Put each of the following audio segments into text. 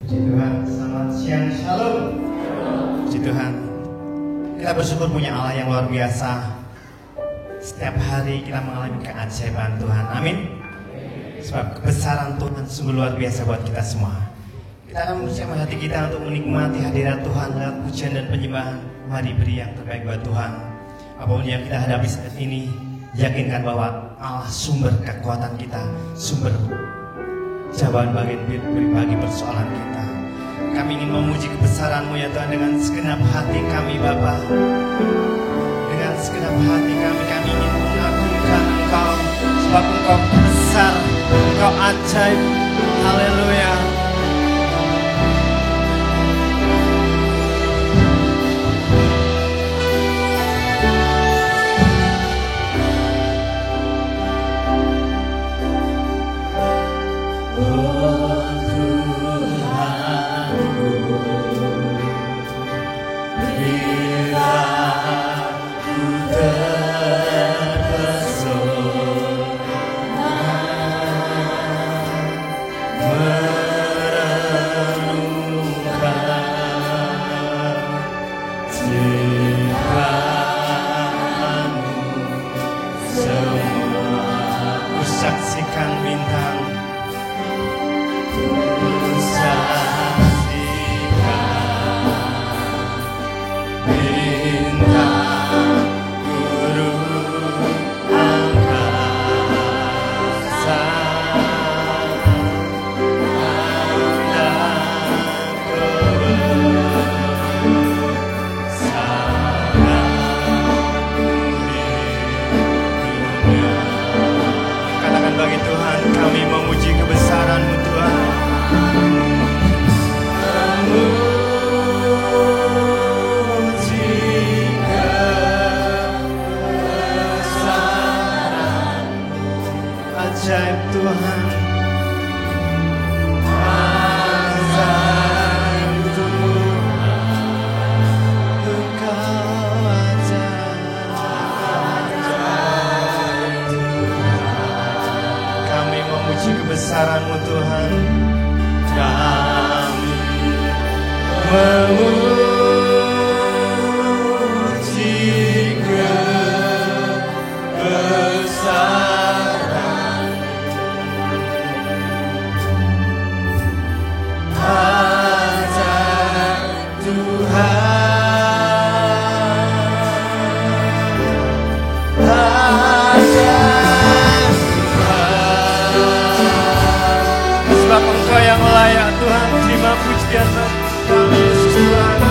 Puji Tuhan, selamat siang, shalom. Puji Tuhan, kita bersyukur punya Allah yang luar biasa. Setiap hari kita mengalami keajaiban Tuhan, amin. Sebab kebesaran Tuhan sungguh luar biasa buat kita semua. Kita akan mempersiapkan hati kita untuk menikmati hadirat Tuhan lewat pujian dan penyembahan. Mari beri yang terbaik buat Tuhan. Apapun yang kita hadapi saat ini, yakinkan bahwa Allah sumber kekuatan kita, sumber jawaban bagi persoalan kita. Kami ingin memuji kebesaran-Mu ya Tuhan dengan segenap hati kami Bapa. Dengan segenap hati kami ingin mengagungkan Engkau, sebab Engkau besar, Engkau ajaib. Haleluya. Kebesaran-Mu Tuhan, kami memuji kebesaran-Mu, ajaib Tuhan, ajaib. Sebab Engkau yang layak Tuhan, terima pujian kami Yesus Tuhan.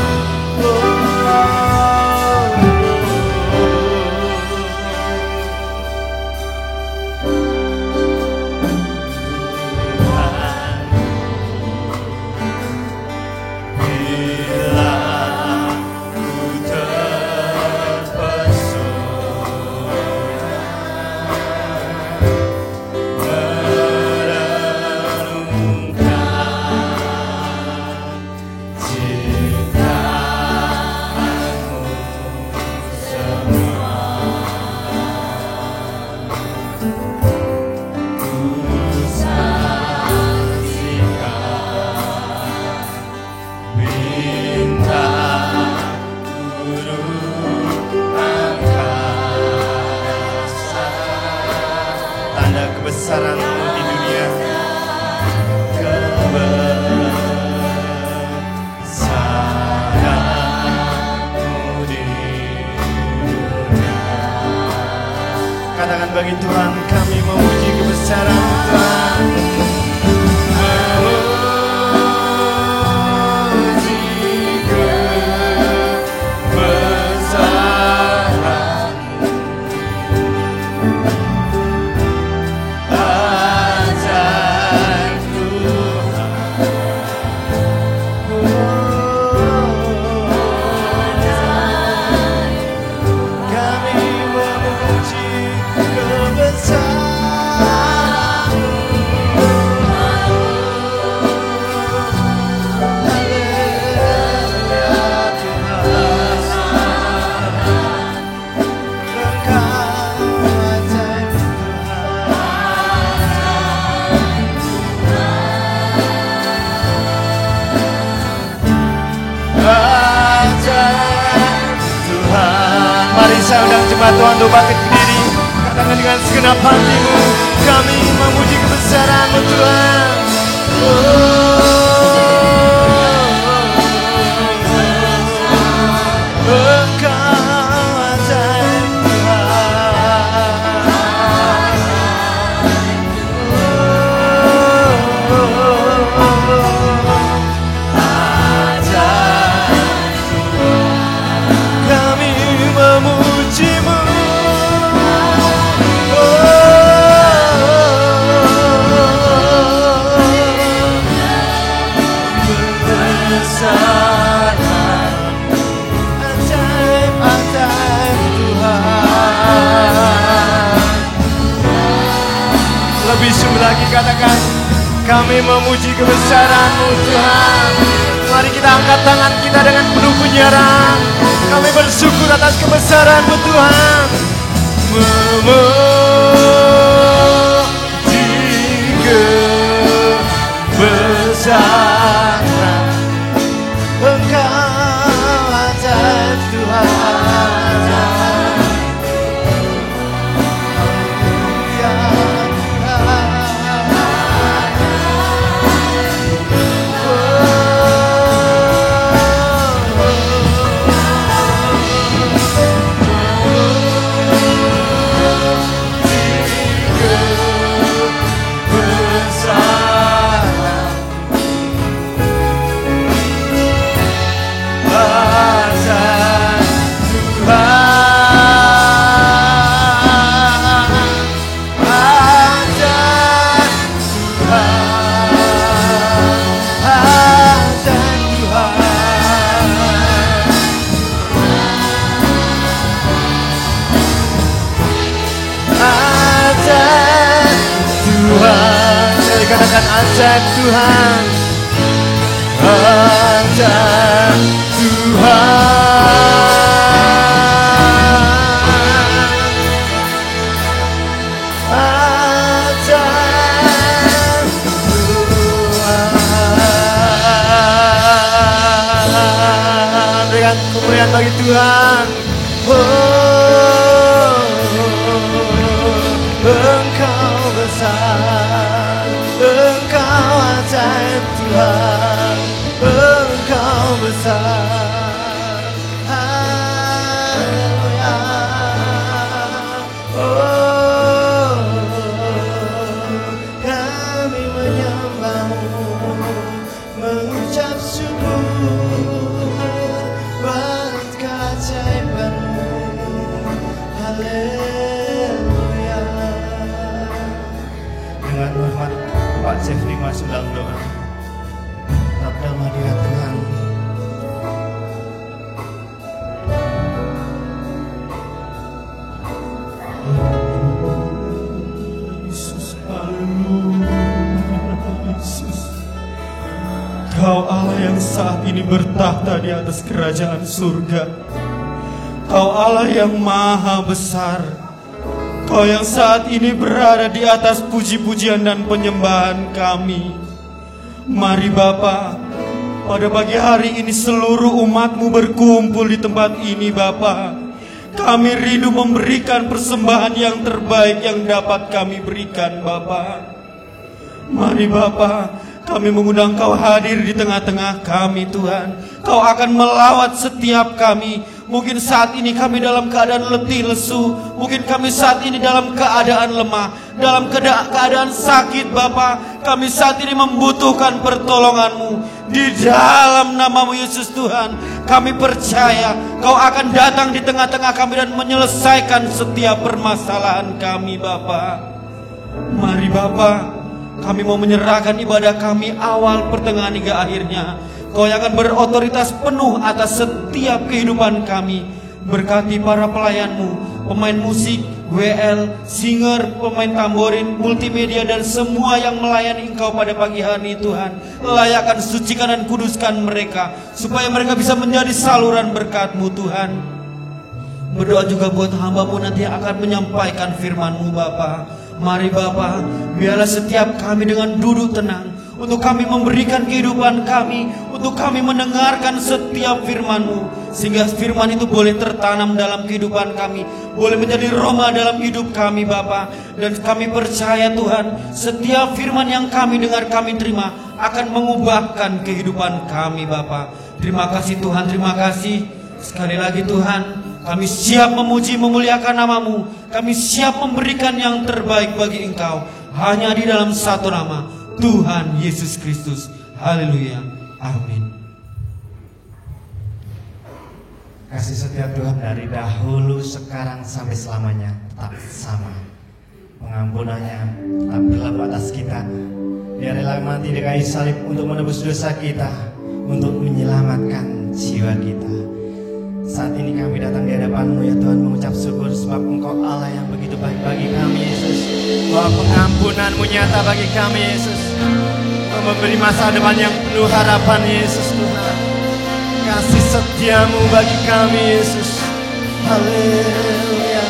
Kebesaran-Mu di dunia, kebesaran-Mu di dunia. Katakan bagi Tuhan, kami memuji kebesaran-Mu Tuhan. Saya undang jemaat Tuhan untuk bangkit berdiri. Katakan dengan segenap hatimu, kami memuji kebesaran-Mu Tuhan. Lebih sungguh lagi katakan, kami memuji kebesaran-Mu Tuhan. Mari kita angkat tangan kita dengan penuh penyerangan. Kami bersyukur atas kebesaran-Mu Tuhan. Memuji kebesaran Engkau ajaib Tuhan. Katakan ajaib Tuhan, ajaib Tuhan, ajaib Tuhan. Berikan kemuliaan bagi Tuhan. Engkau besar, Engkau ajaib Tuhan, Engkau besar. Haleluya. Oh, kami menyembah-Mu, mengucap syukur buat keajaiban-Mu. Haleluya. Dengan hormat Pak Jeffrey masuk dalam doa. Tetap dalam hadirat Tuhan. Yesus, haleluya. Yesus, Kau Allah yang saat ini bertahta di atas kerajaan surga. Kau Allah yang maha besar. Kau yang saat ini berada di atas puji-pujian dan penyembahan kami. Mari Bapa, pada pagi hari ini seluruh umat-Mu berkumpul di tempat ini Bapa. Kami rindu memberikan persembahan yang terbaik yang dapat kami berikan Bapa. Mari Bapa, kami mengundang Kau hadir di tengah-tengah kami Tuhan. Kau akan melawat setiap kami. Mungkin saat ini kami dalam keadaan letih lesu. Mungkin kami saat ini dalam keadaan lemah, dalam keadaan sakit Bapa. Kami saat ini membutuhkan pertolongan-Mu. Di dalam nama-Mu Yesus Tuhan, kami percaya Kau akan datang di tengah-tengah kami dan menyelesaikan setiap permasalahan kami Bapa. Mari Bapa, kami mau menyerahkan ibadah kami awal, pertengahan hingga akhirnya. Kau yang akan berotoritas penuh atas setiap kehidupan kami. Berkati para pelayan-Mu, pemain musik, WL, singer, pemain tamborin, multimedia, dan semua yang melayani Engkau pada pagi hari Tuhan. Layakan, sucikan, dan kuduskan mereka, supaya mereka bisa menjadi saluran berkat-Mu Tuhan. Berdoa juga buat hamba-Mu nanti yang akan menyampaikan firman-Mu Bapa. Mari Bapa, biarlah setiap kami dengan duduk tenang, untuk kami memberikan kehidupan kami, untuk kami mendengarkan setiap firman-Mu. sehingga firman itu boleh tertanam dalam kehidupan kami, boleh menjadi roma dalam hidup kami Bapa. Dan kami percaya Tuhan, setiap firman yang kami dengar, kami terima, akan mengubahkan kehidupan kami Bapa. Terima kasih Tuhan, terima kasih. Sekali lagi Tuhan, kami siap memuji memuliakan nama-Mu. Kami siap memberikan yang terbaik bagi Engkau, hanya di dalam satu nama, Tuhan Yesus Kristus. Haleluya, amin. Kasih setia Tuhan dari dahulu, sekarang, sampai selamanya tetap sama. Pengampunannya tetap berlaku atas kita. Dia rela mati di kayu salib untuk menebus dosa kita, untuk menyelamatkan jiwa kita. Saat ini kami datang di hadapan-Mu ya Tuhan, mengucap syukur sebab Engkau Allah yang begitu baik bagi kami Yesus. Bahwa pengampunan-Mu nyata bagi kami Yesus, memberi masa depan yang penuh harapan Yesus Tuhan. Kasih setia-Mu bagi kami Yesus. Haleluya.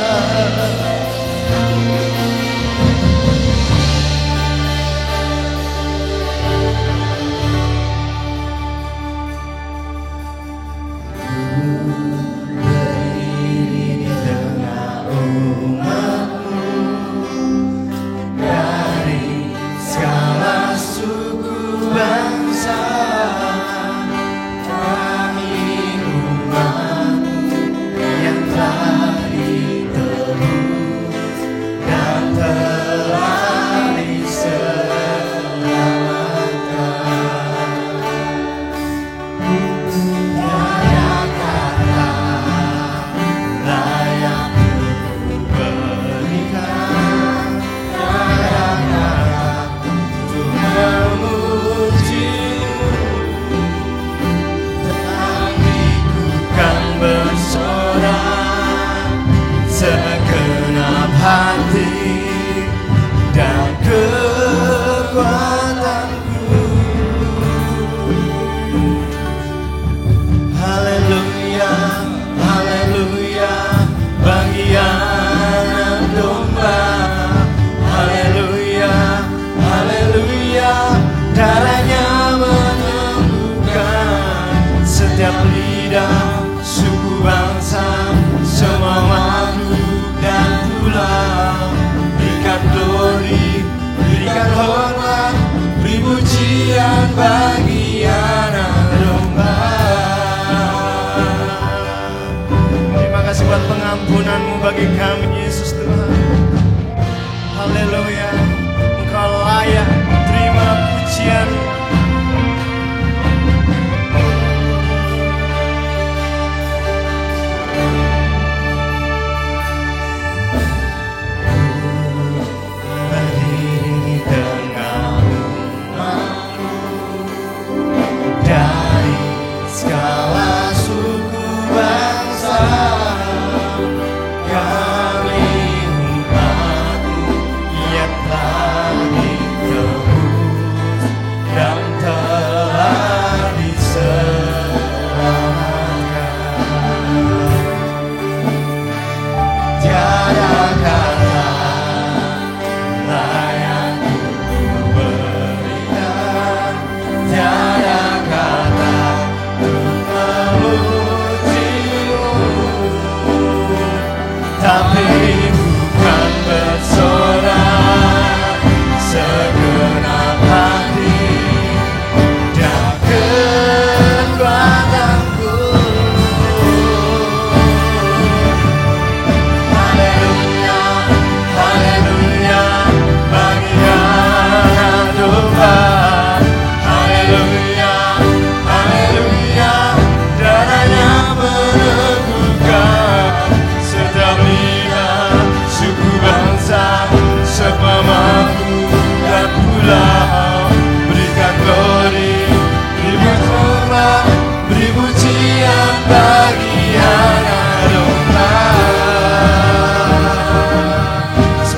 Pengampunan-Mu bagi kami Yesus Tuhan. Haleluya. Engkau layak terima pujian. Berdiri di tengah umat-Mu dari segala suku bangsa.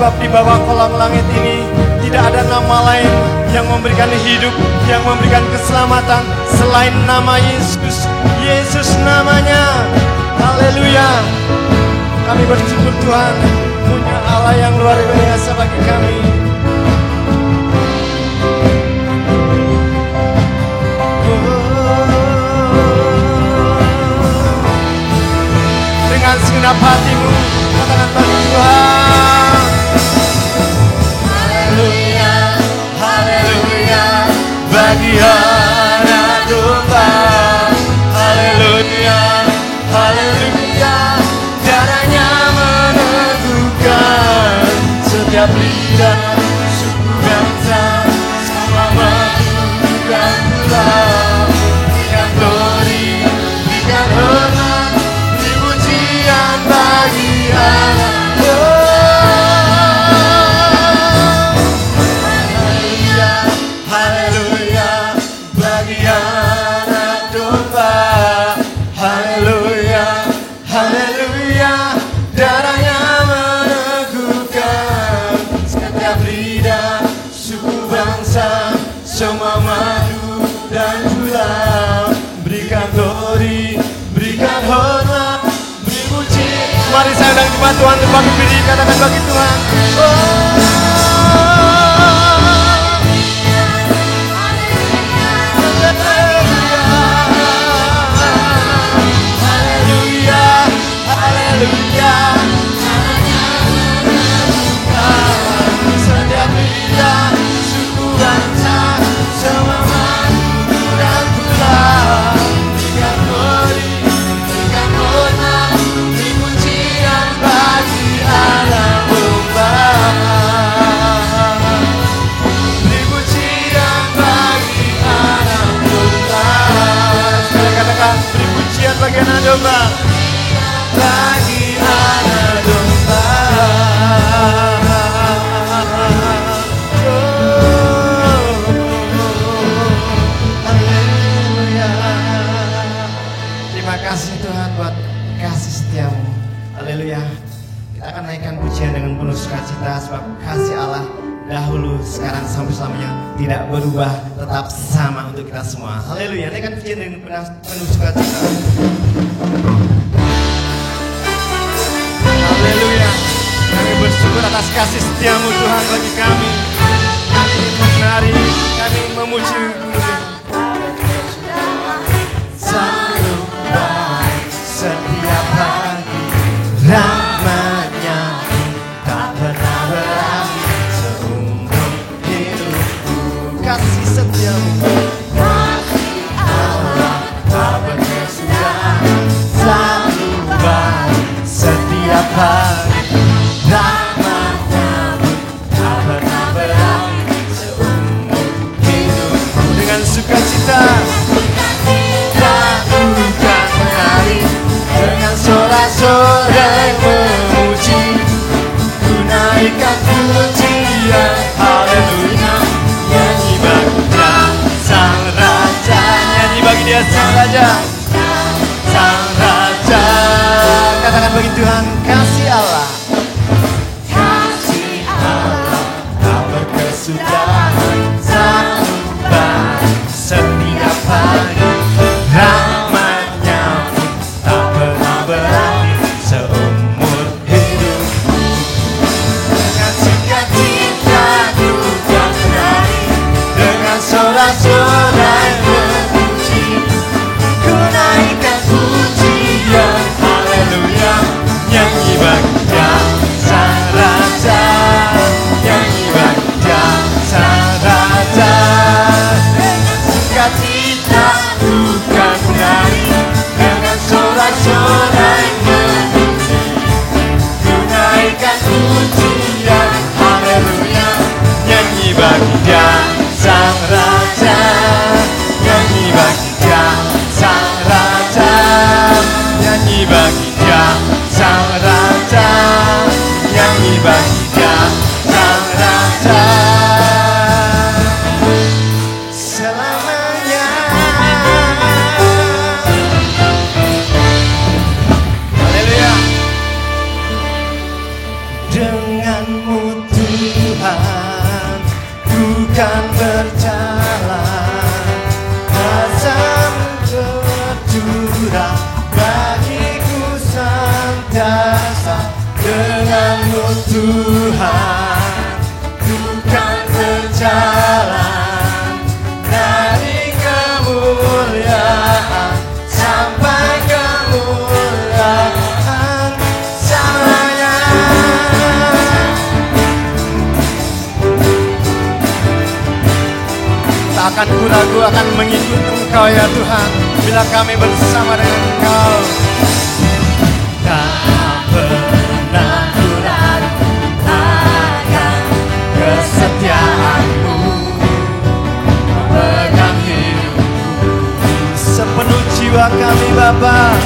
Sebab di bawah kolam langit ini tidak ada nama lain yang memberikan hidup, yang memberikan keselamatan selain nama Yesus. Yesus namanya. Haleluya. Kami bersyukur Tuhan punya Allah yang luar biasa bagi kami. anak domba. Haleluya, haleluya, darahnya meneguhkan setiap lidah, suku bangsa, semua makhluk dan pulau. Berikan glory, berikan hormat, beri pujian bagi Allah. Haleluya, haleluya, bagi anak domba. Haleluya, haleluya, darahnya meneguhkan setiap lidah, suku bangsa, semua makhluk dan pulau. Berikan glory, berikan hormat, beri puji. Mari saya undang jemaat Tuhan untuk bangkit berdiri, katakan bagi Tuhan. Haleluya, haleluya, setiap lidah, suku bangsa, semua makhluk dan pulau. Berikan glory, berikan hormat, beri pujian bagi Allah Bapa. Beri pujian bagi Allah Bapa. Saya katakan beri pujian bagi anak domba. Bagi anak domba. Haleluya. Terima kasih Tuhan buat kasih setiamu. Haleluya. Kita akan naikkan pujian dengan penuh sukacita, sebab kasih Allah dahulu, sekarang, sampai selamanya tidak berubah, tetap sama untuk kita semua. Haleluya. Naikkan pujian dengan penuh sukacita. Haleluya. Kami bersyukur atas kasih setiamu Tuhan bagi kami. Mari kami memuji selalu baik setiap hari, rahmat-Nya tak pernah berakhir seumur hidupku. Kasih setiamu, kasih Allah tak berkesudahan, selalu baik setiap hari, rahmat-Nya tak pernah berakhir seumur hidupku. Dengan sukacita lakukan menari, dengan sorak-sorai memuji, ku naikkan pujian. Haleluya, nyanyi bagi Dia Sang Raja, nyanyi bagi Dia Sang Raja, Sang Raja. Katakan bagi Tuhan, kasih Allah, kasih Allah tak berkesudahan, selalu baik setiap hari, rahmat-Nya tak pernah berakhir seumur hidup. Dengan sukacita ku kan menari, dengan sorak-sorai memuji, ku naikkan pujian. Haleluya, nyanyi bagi Dia Sang Raja, nyanyi bagi Dia Sang Raja. Sukacita ku kan menari, dengan sorak-sorai memuji, ku naikkan pujian. Haleluya, nyanyi bagi Dia Sang Raja, nyanyi bagi Dia Sang Raja, nyanyi bagi Dia Sang Raja, nyanyi bagi Dia Sang Raja. Selamanya. Haleluya. Denganmu Tuhan, ku kan berjalan, kasih-Mu tercurah bagiku senantiasa. Denganmu Tuhan, ku kan berjalan dari kemuliaan sampai kemuliaan selamanya. Tak akan ragu akan mengikuti Engkau ya Tuhan, bila kami bersama dengan Engkau. Tak pernah ku ragu akan kesetiaan-Mu, memegang hidupku sepenuh jiwa kami Bapa,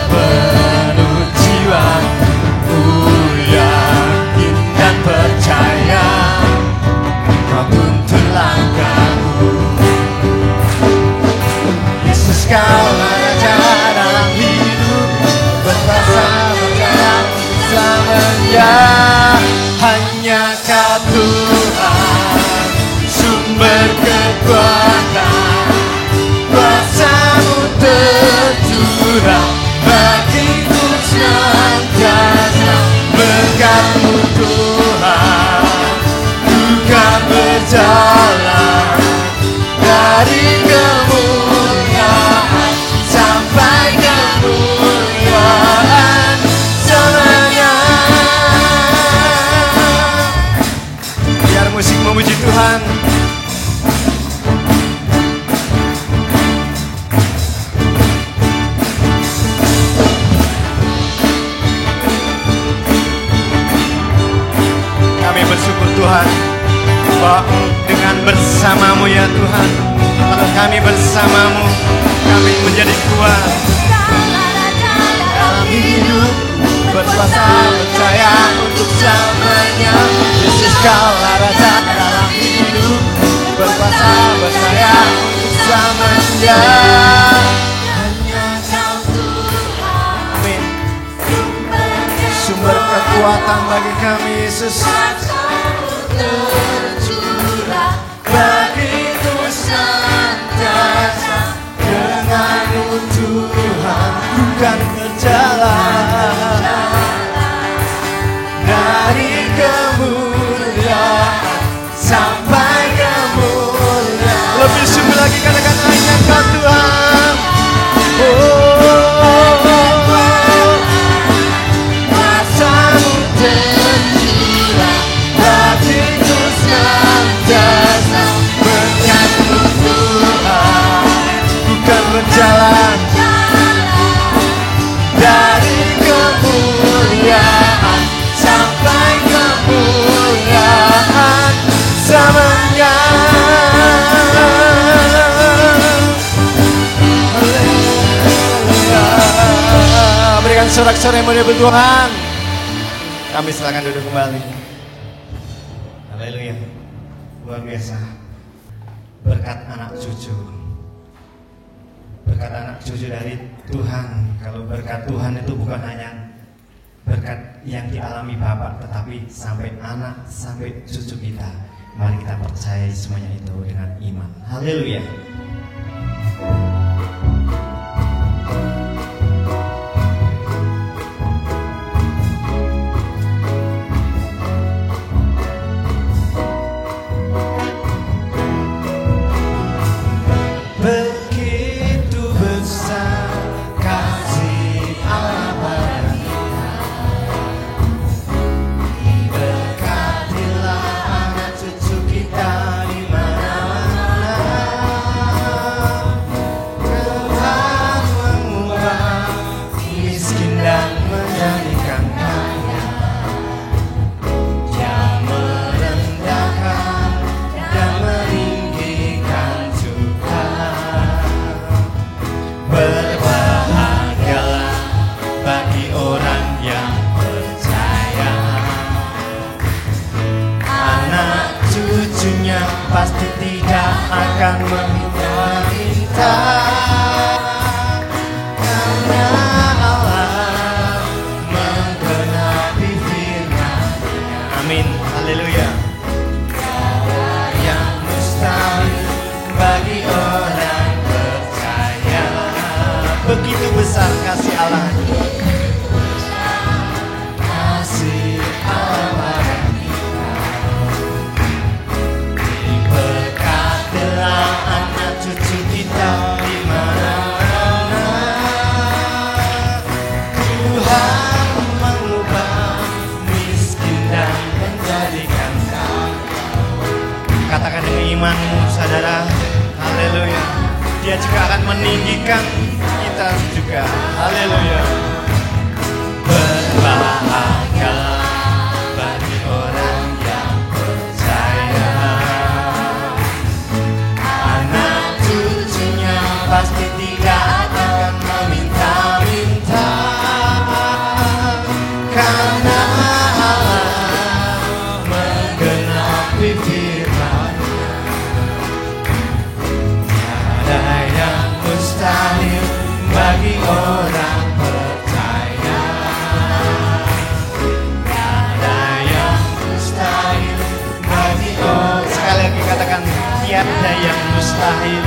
sepenuh jiwa ku yakin dan percaya Kau tuntun langkahku. Yesus Kaulah Raja dalam hidup, berkuasa berjaya selamanya. Hanya Kau Tuhan, sumber kekuatan, kuasa-Mu tercurah bagiku senantiasa. Berkat-Mu Tuhan, ku kan berjalan dari kemuliaan sampai kemuliaan selamanya. Biar musik memuji Tuhan. Kami bersyukur Tuhan bahwa dengan bersama-Mu ya Tuhan, kalau kami bersama-Mu, kami menjadi kuat dalam hidup, berkuasa percaya untuk selamanya. Yesus Kaulah Raja dalam hidup, berkuasa percaya untuk selamanya. Hanya Kau Tuhan, amin, sumber kekuatan bagi kami Yesus. Tercurah bagiku senantiasa, dengan-Mu Tuhan ku kan berjalan dari kemuliaan sampai kemuliaan. Lebih sungguh lagi katakan hanya Kau Tuhan. Kuasa-Mu tercurah bagiku senantiasa, berkat-Mu Tuhan ku kan berjalan dari kemuliaan sampai kemuliaan selamanya. Berikan sorak-sorai mulia bagi Tuhan. Kami silakan duduk kembali. Haleluya. Luar biasa. Berkat anak cucu. Berkat anak cucu dari Tuhan. Kalau berkat Tuhan itu bukan hanya berkat yang dialami Bapak, tetapi sampai anak, sampai cucu kita. Mari kita percaya semuanya itu dengan iman. Haleluya. Begitu besar kasih Allah pada kita, berkatilah anak cucu kita di mana-mana. Tuhan mengubah miskin dan menjadikan kaya, Dia merendahkan dan meninggikan juga. Berbahagialah bagi orang yang percaya, anak cucunya pasti tidak akan meminta-minta, karena Allah menggenapi firman-Nya. Amin, haleluya. Yang mustahil bagi orang percaya. Begitu besar kasih Allah, kasih Allah pada kita. Diberkatilah anak cucu kita di mana-mana. Tuhan mengubah miskin dan menjadikan kaya, Katakan dengan imanmu, saudara. Haleluya. Dia juga akan meninggikan kita juga. Haleluya. Berbahagia bagi orang yang percaya, anak cucunya pasti tidak akan meminta-minta, karena Allah menggenapi firman-Nya. Tiada yang mustahil bagi orang percaya. Tiada yang mustahil bagi orang. Sekali lagi katakan, tiada yang mustahil.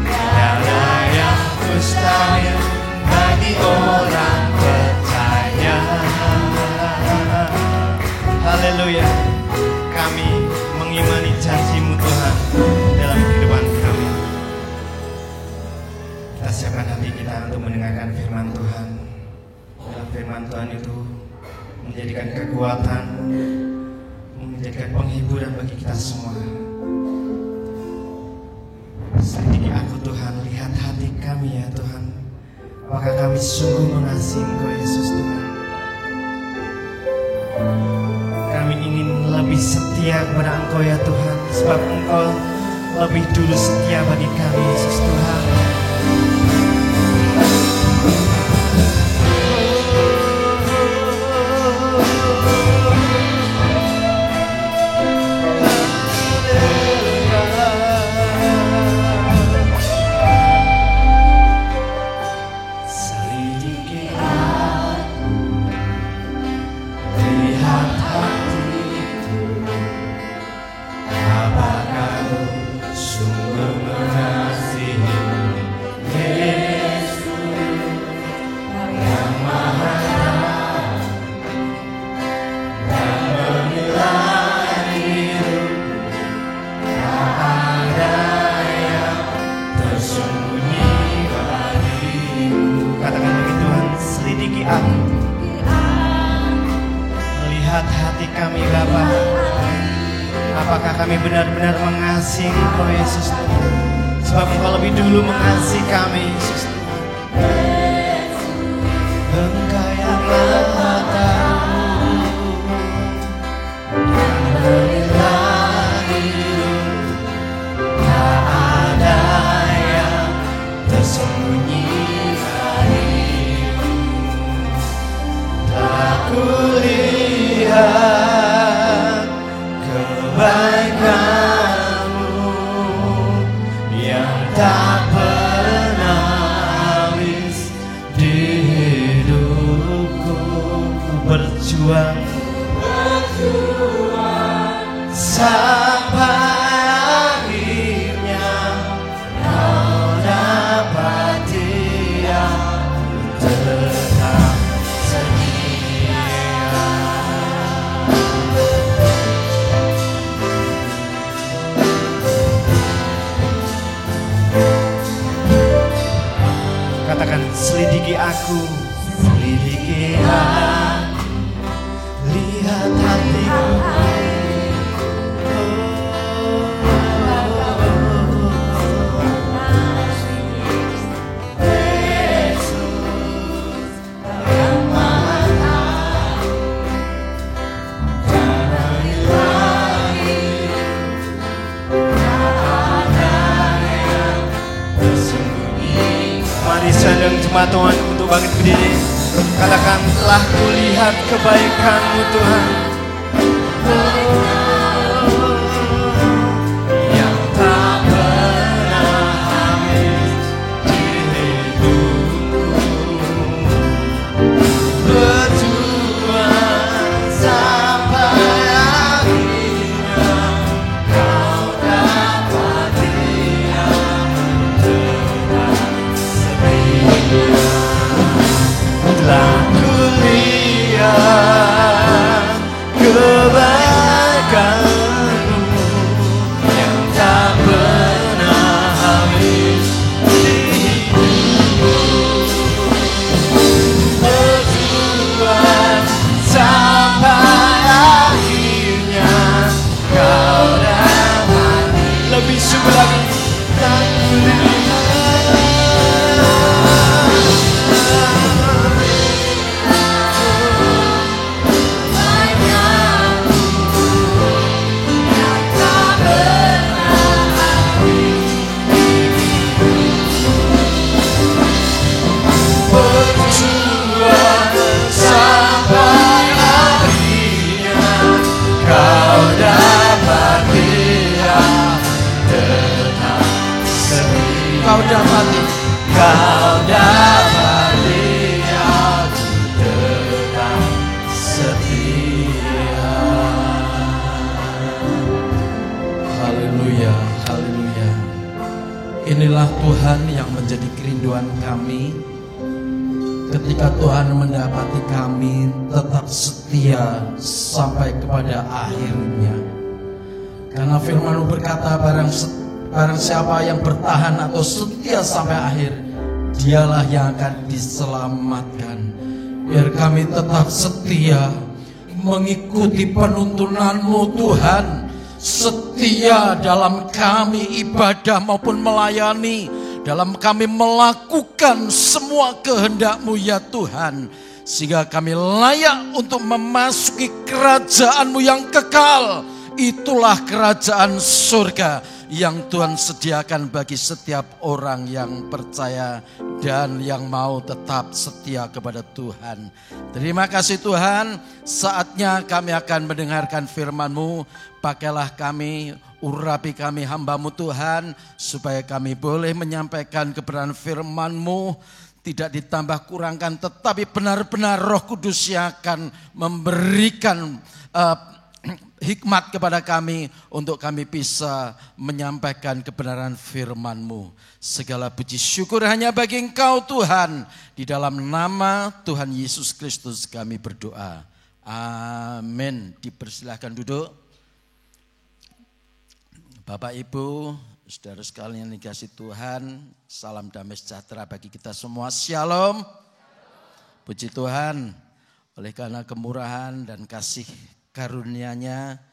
Tiada yang mustahil bagi orang percaya. Haleluya. Kami mengimani janji-Mu Tuhan dalam kehidupan kami. Kita siapkan hati kita untuk mendengarkan firman Tuhan. Dalam firman Tuhan itu menjadikan kekuatan, menjadikan penghiburan bagi kita semua. Selidiki aku Tuhan, lihat hati kami ya Tuhan. Apakah kami sungguh mengasihi Engkau Yesus Tuhan? Kami ingin lebih setia kepada Engkau ya Tuhan, sebab Engkau lebih dulu setia bagi kami Yesus Tuhan. Lihat hati kami Bapa, apakah kami benar-benar mengasihi Engkau Yesus Tuhan? Sebab Engkau lebih dulu mengasihi kami Yesus Tuhan. Engkau yang Maha Tahu dan berilah hidup, tak ada yang tersembunyi bagimu. Tak kulihat kebaikan-Mu yang tak pernah habis di hidupku. Berjuang sampai akhirnya Kau dapati yang tetap setia. Katakan, selidiki aku, selidiki aku, lihat hatiku. Sedang jemaat Tuhan untuk bangkit berdiri. Katakan, telah kulihat kebaikan-Mu Tuhan, yang tak pernah habis di hidupku. Berjuang sampai akhirnya Kau dapati yang tetap telah kulihat Haleluya, haleluya. Inilah Tuhan yang menjadi kerinduan kami. Ketika Tuhan mendapati kami tetap setia sampai kepada akhirnya. Karena firman-Mu berkata, barang siapa yang bertahan atau setia sampai akhir, dialah yang akan diselamatkan. Biar kami tetap setia mengikuti penuntunan-Mu Tuhan, setia dalam kami ibadah maupun melayani, dalam kami melakukan semua kehendak-Mu ya Tuhan, sehingga kami layak untuk memasuki kerajaan-Mu yang kekal. Itulah kerajaan surga yang Tuhan sediakan bagi setiap orang yang percaya dan yang mau tetap setia kepada Tuhan. Terima kasih Tuhan, saatnya kami akan mendengarkan firman-Mu. Pakailah kami, urapi kami hamba-Mu Tuhan, supaya kami boleh menyampaikan kebenaran firman-Mu, tidak ditambah kurangkan, tetapi benar-benar Roh Kudus yang akan memberikan hikmat kepada kami untuk kami bisa menyampaikan kebenaran firman-Mu. Segala puji syukur hanya bagi Engkau Tuhan. Di dalam nama Tuhan Yesus Kristus kami berdoa. Amin. Dipersilahkan duduk. Bapak Ibu, saudara sekalian yang dikasihi Tuhan, salam damai sejahtera bagi kita semua. Shalom. Puji Tuhan, oleh karena kemurahan dan kasih karunia-Nya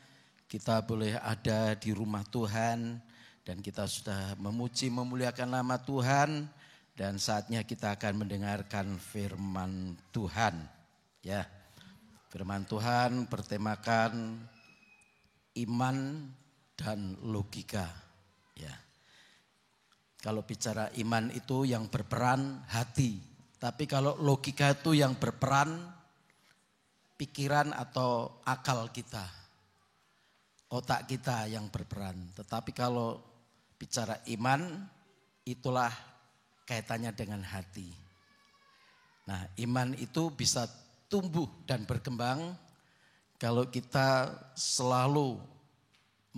kita boleh ada di rumah Tuhan dan kita sudah memuji memuliakan nama Tuhan, dan saatnya kita akan mendengarkan firman Tuhan. Ya. Firman Tuhan bertemakan iman dan logika. Ya. Kalau bicara iman itu yang berperan hati, tapi kalau logika itu yang berperan pikiran atau akal kita, otak kita yang berperan. Tetapi kalau bicara iman, itulah kaitannya dengan hati. Nah, iman itu bisa tumbuh dan berkembang kalau kita selalu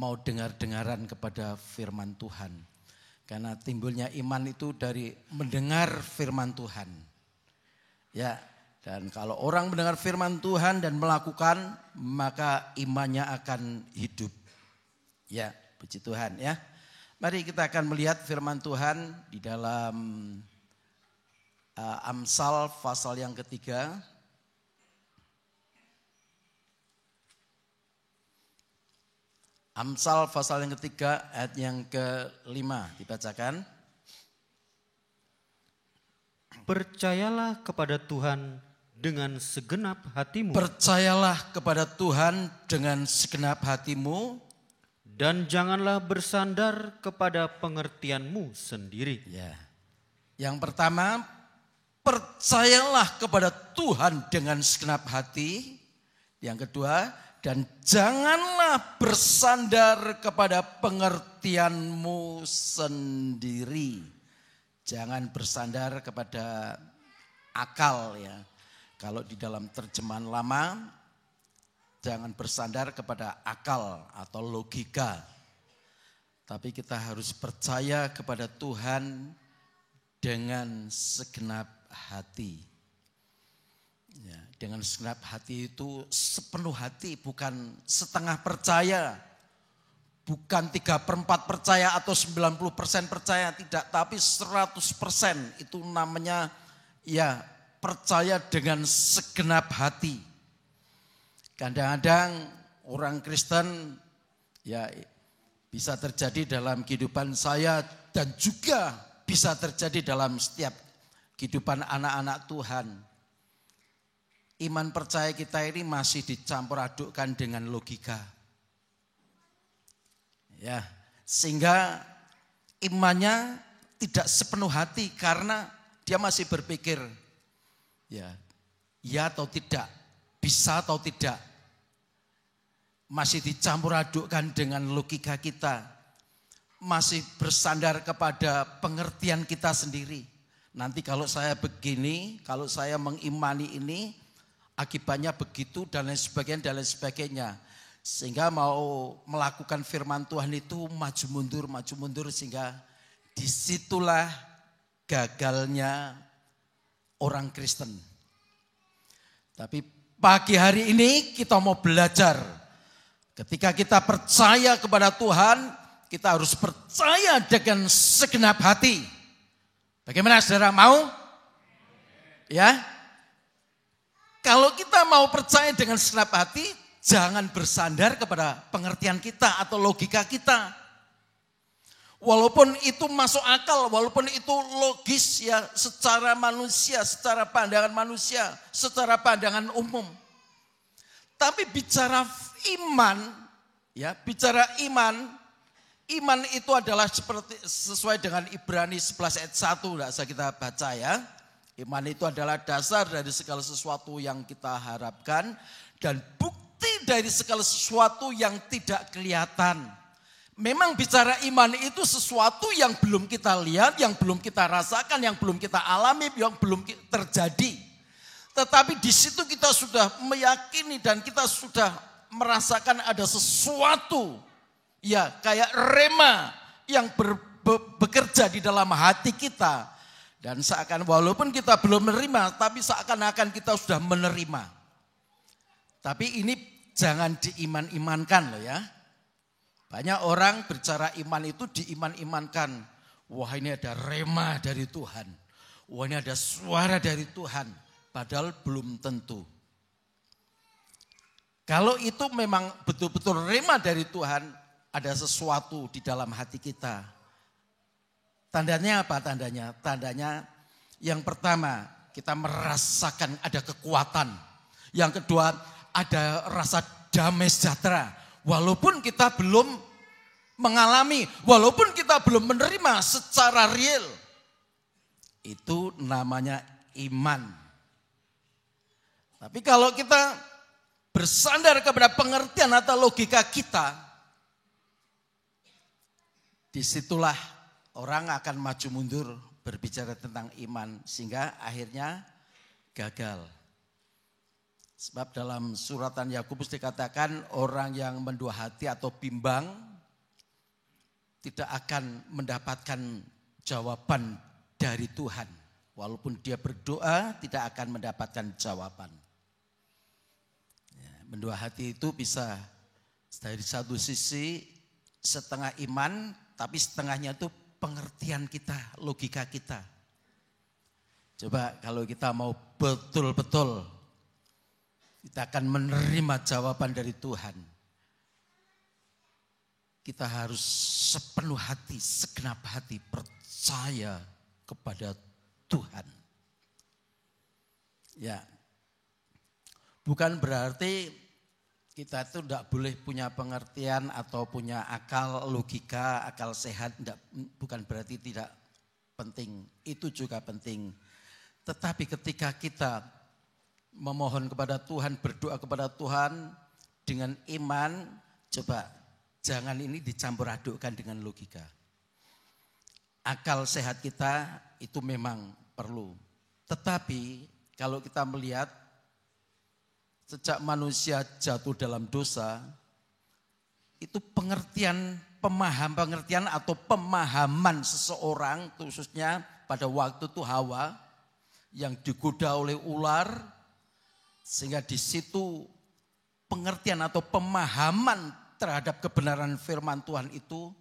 mau dengar-dengaran kepada firman Tuhan. Karena timbulnya iman itu dari mendengar firman Tuhan. Ya. Dan kalau orang mendengar firman Tuhan dan melakukan, maka imannya akan hidup. Ya, puji Tuhan ya. Mari kita akan melihat firman Tuhan di dalam Amsal pasal yang ketiga. Amsal pasal yang ketiga ayat yang ke-5 dibacakan. Percayalah kepada Tuhan dengan segenap hatimu. Percayalah kepada Tuhan dengan segenap hatimu. Dan janganlah bersandar kepada pengertianmu sendiri. Ya. Yang pertama, percayalah kepada Tuhan dengan segenap hati. Yang kedua, dan janganlah bersandar kepada pengertianmu sendiri. Jangan bersandar kepada akal ya. Kalau di dalam terjemahan lama, jangan bersandar kepada akal atau logika. Tapi kita harus percaya kepada Tuhan dengan segenap hati. Ya, dengan segenap hati itu sepenuh hati, bukan setengah percaya. Bukan 3/4 percaya atau 90% percaya, tidak. Tapi 100% itu namanya ya percaya dengan segenap hati. Kadang-kadang orang Kristen ya bisa terjadi dalam kehidupan saya dan juga bisa terjadi dalam setiap kehidupan anak-anak Tuhan. Iman percaya kita ini masih dicampur adukkan dengan logika. Ya, sehingga imannya tidak sepenuh hati karena dia masih berpikir ya atau tidak, bisa atau tidak. Masih dicampur adukkan dengan logika kita. Masih bersandar kepada pengertian kita sendiri. Nanti kalau saya begini, kalau saya mengimani ini, akibatnya begitu dan lain sebagainya. Sehingga mau melakukan firman Tuhan itu maju mundur sehingga disitulah gagalnya orang Kristen. Tapi pagi hari ini kita mau belajar. Ketika kita percaya kepada Tuhan, kita harus percaya dengan segenap hati. Bagaimana saudara, mau? Ya. Kalau kita mau percaya dengan segenap hati, jangan bersandar kepada pengertian kita atau logika kita. Walaupun itu masuk akal, walaupun itu logis ya secara manusia, secara pandangan manusia, secara pandangan umum. Tapi bicara iman, ya bicara iman itu adalah seperti sesuai dengan Ibrani 11 ayat 1, tidak usah kita baca ya. Iman itu adalah dasar dari segala sesuatu yang kita harapkan dan bukti dari segala sesuatu yang tidak kelihatan. Memang bicara iman itu sesuatu yang belum kita lihat, yang belum kita rasakan, yang belum kita alami, yang belum terjadi. Tetapi di situ kita sudah meyakini dan kita sudah merasakan ada sesuatu ya kayak rema yang bekerja di dalam hati kita. Dan seakan walaupun kita belum menerima, tapi seakan-akan kita sudah menerima. Tapi ini jangan diiman-imankan loh ya. Banyak orang bicara iman itu diiman-imankan. Wah ini ada rema dari Tuhan. Wah ini ada suara dari Tuhan. Padahal belum tentu. Kalau itu memang betul-betul rema dari Tuhan, ada sesuatu di dalam hati kita. Tandanya apa tandanya? Tandanya yang pertama kita merasakan ada kekuatan. Yang kedua ada rasa damai sejahtera. Walaupun kita belum mengalami, walaupun kita belum menerima secara real. Itu namanya iman. Tapi kalau kita bersandar kepada pengertian atau logika kita, disitulah orang akan maju mundur berbicara tentang iman sehingga akhirnya gagal. Sebab dalam suratan Yakobus dikatakan orang yang mendua hati atau bimbang tidak akan mendapatkan jawaban dari Tuhan. Walaupun dia berdoa tidak akan mendapatkan jawaban. Ya, mendua hati itu bisa dari satu sisi setengah iman tapi setengahnya itu pengertian kita, logika kita. Coba kalau kita mau betul-betul kita akan menerima jawaban dari Tuhan. Kita harus sepenuh hati, segenap hati percaya kepada Tuhan. Ya, bukan berarti kita itu tidak boleh punya pengertian atau punya akal logika, akal sehat. Bukan berarti tidak penting, itu juga penting. Tetapi ketika kita memohon kepada Tuhan, berdoa kepada Tuhan dengan iman, coba jangan ini dicampur adukkan dengan logika. Akal sehat kita itu memang perlu. Tetapi kalau kita melihat sejak manusia jatuh dalam dosa, itu pengertian atau pemahaman seseorang, khususnya pada waktu itu Hawa yang digoda oleh ular, sehingga di situ pengertian atau pemahaman terhadap kebenaran firman Tuhan itu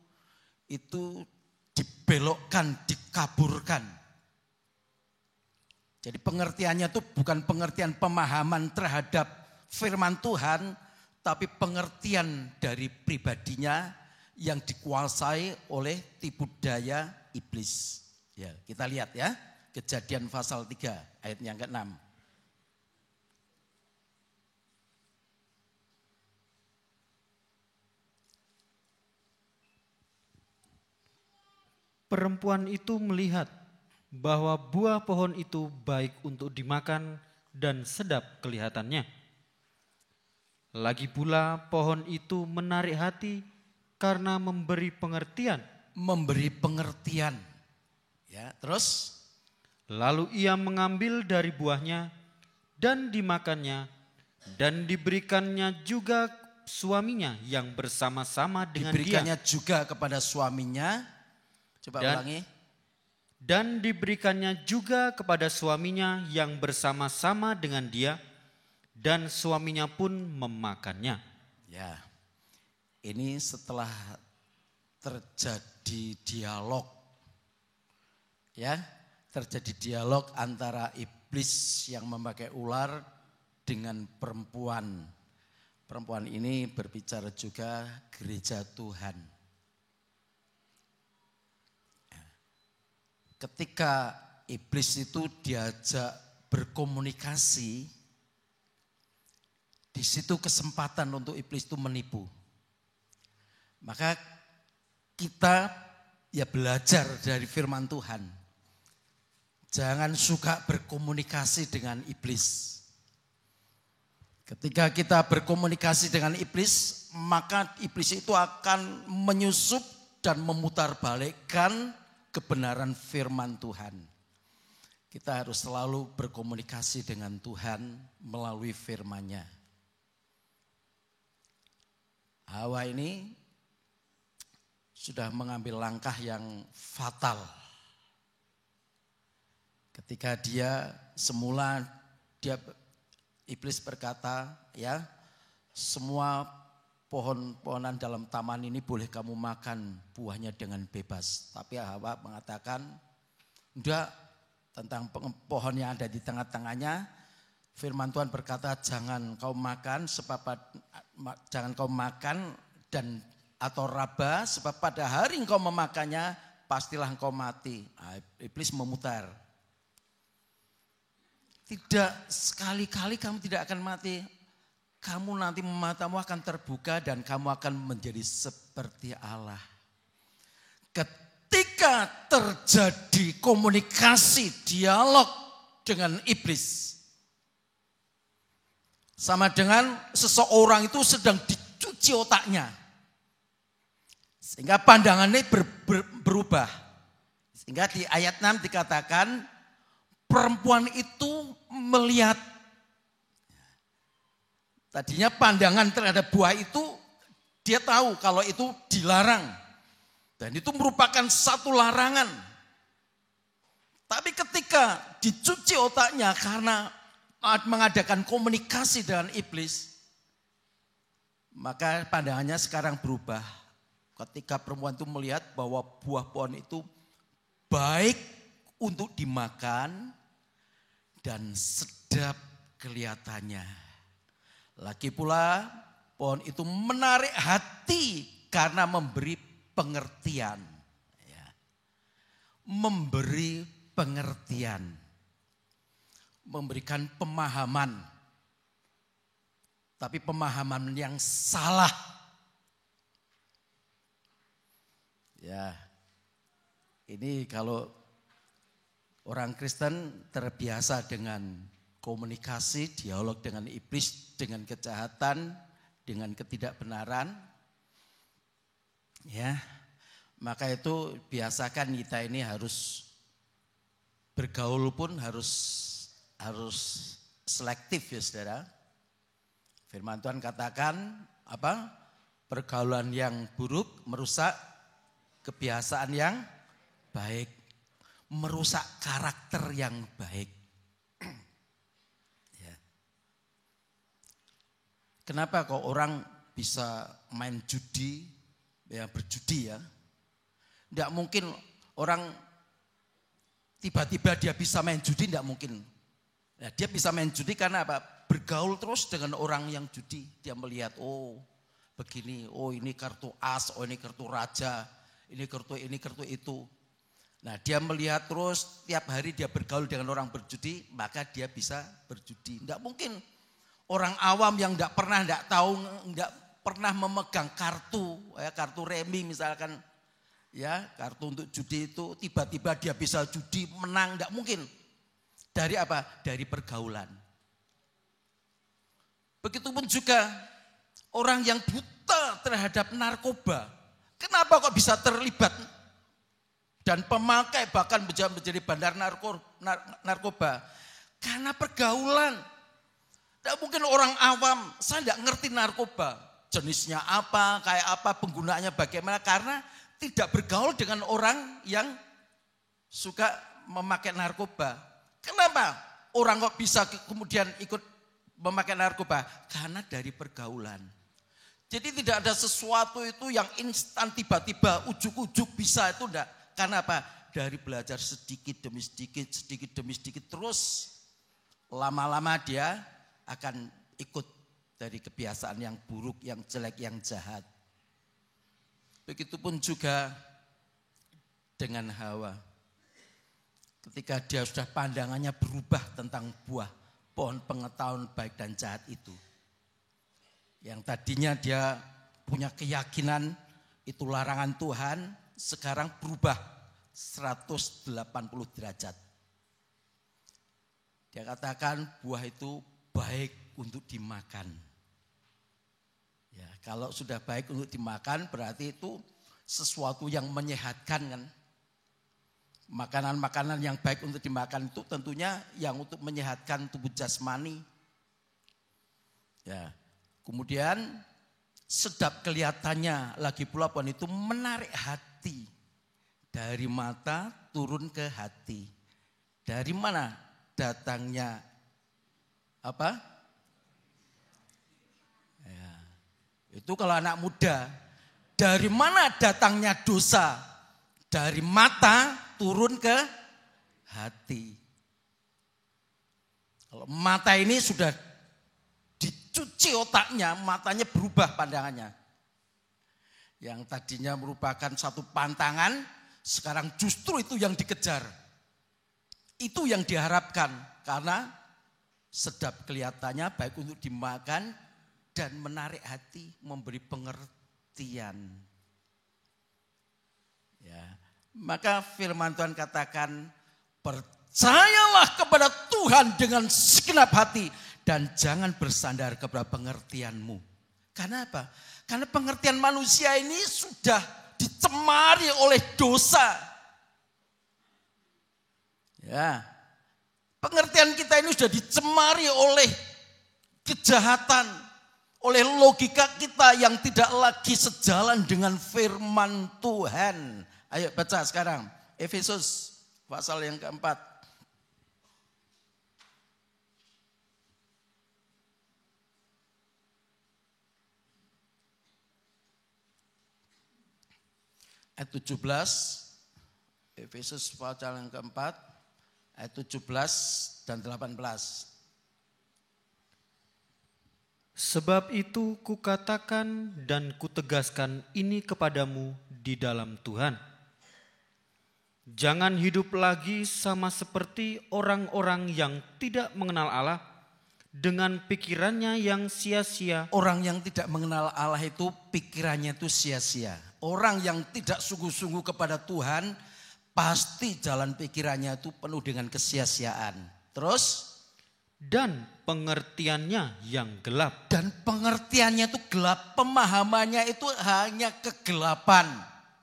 dibelokkan, dikaburkan. Jadi pengertiannya itu bukan pengertian pemahaman terhadap firman Tuhan, tapi pengertian dari pribadinya yang dikuasai oleh tipu daya iblis. Ya, kita lihat ya, Kejadian pasal 3 ayat yang ke-6. Perempuan itu melihat bahwa buah pohon itu baik untuk dimakan dan sedap kelihatannya. Lagi pula pohon itu menarik hati karena memberi pengertian. Memberi pengertian. Ya, terus? Lalu ia mengambil dari buahnya dan dimakannya dan diberikannya juga suaminya yang bersama-sama dengan Diberikannya dia. juga kepada suaminya. Coba ulangi. Dan diberikannya juga kepada suaminya yang bersama-sama dengan dia, dan suaminya pun memakannya. Ya, ini setelah terjadi dialog. Ya, terjadi dialog antara iblis yang memakai ular dengan perempuan. Perempuan ini berbicara juga gereja Tuhan. Ketika iblis itu diajak berkomunikasi, di situ kesempatan untuk iblis itu menipu. Maka kita ya belajar dari firman Tuhan. Jangan suka berkomunikasi dengan iblis. Ketika kita berkomunikasi dengan iblis, maka iblis itu akan menyusup dan memutarbalikkan kebenaran firman Tuhan. Kita harus selalu berkomunikasi dengan Tuhan melalui firman-Nya. Hawa ini sudah mengambil langkah yang fatal. Ketika iblis berkata, ya, semua pohon-pohonan dalam taman ini boleh kamu makan buahnya dengan bebas. Tapi Hawa mengatakan, enggak, tentang pohon yang ada di tengah-tengahnya, firman Tuhan berkata, jangan kau makan dan atau raba, sebab pada hari engkau memakannya pastilah engkau mati. Iblis memutar. Tidak, sekali-kali kamu tidak akan mati. Kamu nanti matamu akan terbuka dan kamu akan menjadi seperti Allah. Ketika terjadi komunikasi, dialog dengan iblis, sama dengan seseorang itu sedang dicuci otaknya. Sehingga pandangannya berubah. Sehingga di ayat 6 dikatakan, perempuan itu melihat. Tadinya pandangan terhadap buah itu, dia tahu kalau itu dilarang. Dan itu merupakan satu larangan. Tapi ketika dicuci otaknya karena mengadakan komunikasi dengan iblis, maka pandangannya sekarang berubah. Ketika perempuan itu melihat bahwa buah pohon itu baik untuk dimakan dan sedap kelihatannya. Lagi pula pohon itu menarik hati karena memberi pengertian. Ya. Memberi pengertian. Memberikan pemahaman. Tapi pemahaman yang salah. Ya, ini kalau orang Kristen terbiasa dengan komunikasi, dialog dengan iblis, dengan kejahatan, dengan ketidakbenaran, ya, maka itu biasakan kita ini harus bergaul pun harus selektif ya saudara. Firman Tuhan katakan apa? Pergaulan yang buruk merusak kebiasaan yang baik, merusak karakter yang baik. Ya. Kenapa kok orang bisa main judi, ya berjudi ya? Tidak mungkin orang tiba-tiba dia bisa main judi, tidak mungkin. Nah, dia bisa main judi karena apa? Bergaul terus dengan orang yang judi. Dia melihat, oh begini, oh ini kartu as, oh ini kartu raja, ini kartu itu. Nah dia melihat terus tiap hari dia bergaul dengan orang berjudi, maka dia bisa berjudi. Tidak mungkin orang awam yang tidak tahu, tidak pernah memegang kartu, ya, kartu remi misalkan, ya kartu untuk judi itu tiba-tiba dia bisa judi menang, tidak mungkin. Dari apa? Dari pergaulan. Begitupun juga orang yang buta terhadap narkoba. Kenapa kok bisa terlibat dan pemakai bahkan menjadi bandar narkoba? Karena pergaulan. Tidak mungkin orang awam, saya tidak ngerti narkoba. jenisnya apa, kayak apa, penggunaannya bagaimana. Karena tidak bergaul dengan orang yang suka memakai narkoba. Kenapa orang kok bisa kemudian ikut memakai narkoba? Karena dari pergaulan. Jadi tidak ada sesuatu itu yang instan tiba-tiba ujuk-ujuk bisa, itu enggak. Karena apa? Dari belajar sedikit demi sedikit, terus lama-lama dia akan ikut dari kebiasaan yang buruk, yang jelek, yang jahat. Begitupun juga dengan Hawa. Ketika dia sudah pandangannya berubah tentang buah pohon pengetahuan baik dan jahat itu. Yang tadinya dia punya keyakinan itu larangan Tuhan, sekarang berubah 180 derajat. Dia katakan buah itu baik untuk dimakan. Ya, kalau sudah baik untuk dimakan berarti itu sesuatu yang menyehatkan kan. Makanan-makanan yang baik untuk dimakan itu tentunya yang untuk menyehatkan tubuh jasmani. Ya. Kemudian sedap kelihatannya, lagi pula pohon itu menarik hati. Dari mata turun ke hati. Dari mana datangnya apa? Ya, itu kalau anak muda. Dari mana datangnya dosa? Dari mata turun ke hati. Kalau mata ini sudah dicuci otaknya, matanya berubah pandangannya. Yang tadinya merupakan satu pantangan, sekarang justru itu yang dikejar. Itu yang diharapkan karena sedap kelihatannya, baik untuk dimakan dan menarik hati, memberi pengertian. Ya, maka firman Tuhan katakan, percayalah kepada Tuhan dengan segenap hati dan jangan bersandar kepada pengertianmu. Karena apa? Karena pengertian manusia ini sudah dicemari oleh dosa. Ya, pengertian kita ini sudah dicemari oleh kejahatan, oleh logika kita yang tidak lagi sejalan dengan firman Tuhan. Ayo baca sekarang Efesus pasal yang keempat. Ayat 17, Efesus pasal yang keempat, ayat 17 dan 18. Sebab itu kukatakan dan kutegaskan ini kepadamu di dalam Tuhan. Jangan hidup lagi sama seperti orang-orang yang tidak mengenal Allah dengan pikirannya yang sia-sia. Orang yang tidak mengenal Allah itu pikirannya itu sia-sia. Orang yang tidak sungguh-sungguh kepada Tuhan pasti jalan pikirannya itu penuh dengan kesia-siaan. Terus? Dan pengertiannya yang gelap. Dan pengertiannya itu gelap, pemahamannya itu hanya kegelapan.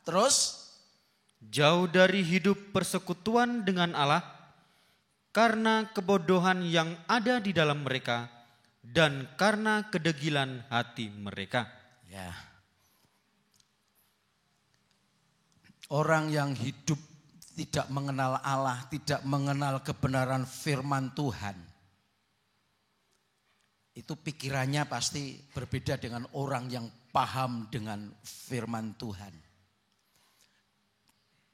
Terus? Jauh dari hidup persekutuan dengan Allah karena kebodohan yang ada di dalam mereka dan karena kedegilan hati mereka. Ya. Orang yang hidup tidak mengenal Allah, tidak mengenal kebenaran firman Tuhan, itu pikirannya pasti berbeda dengan orang yang paham dengan firman Tuhan.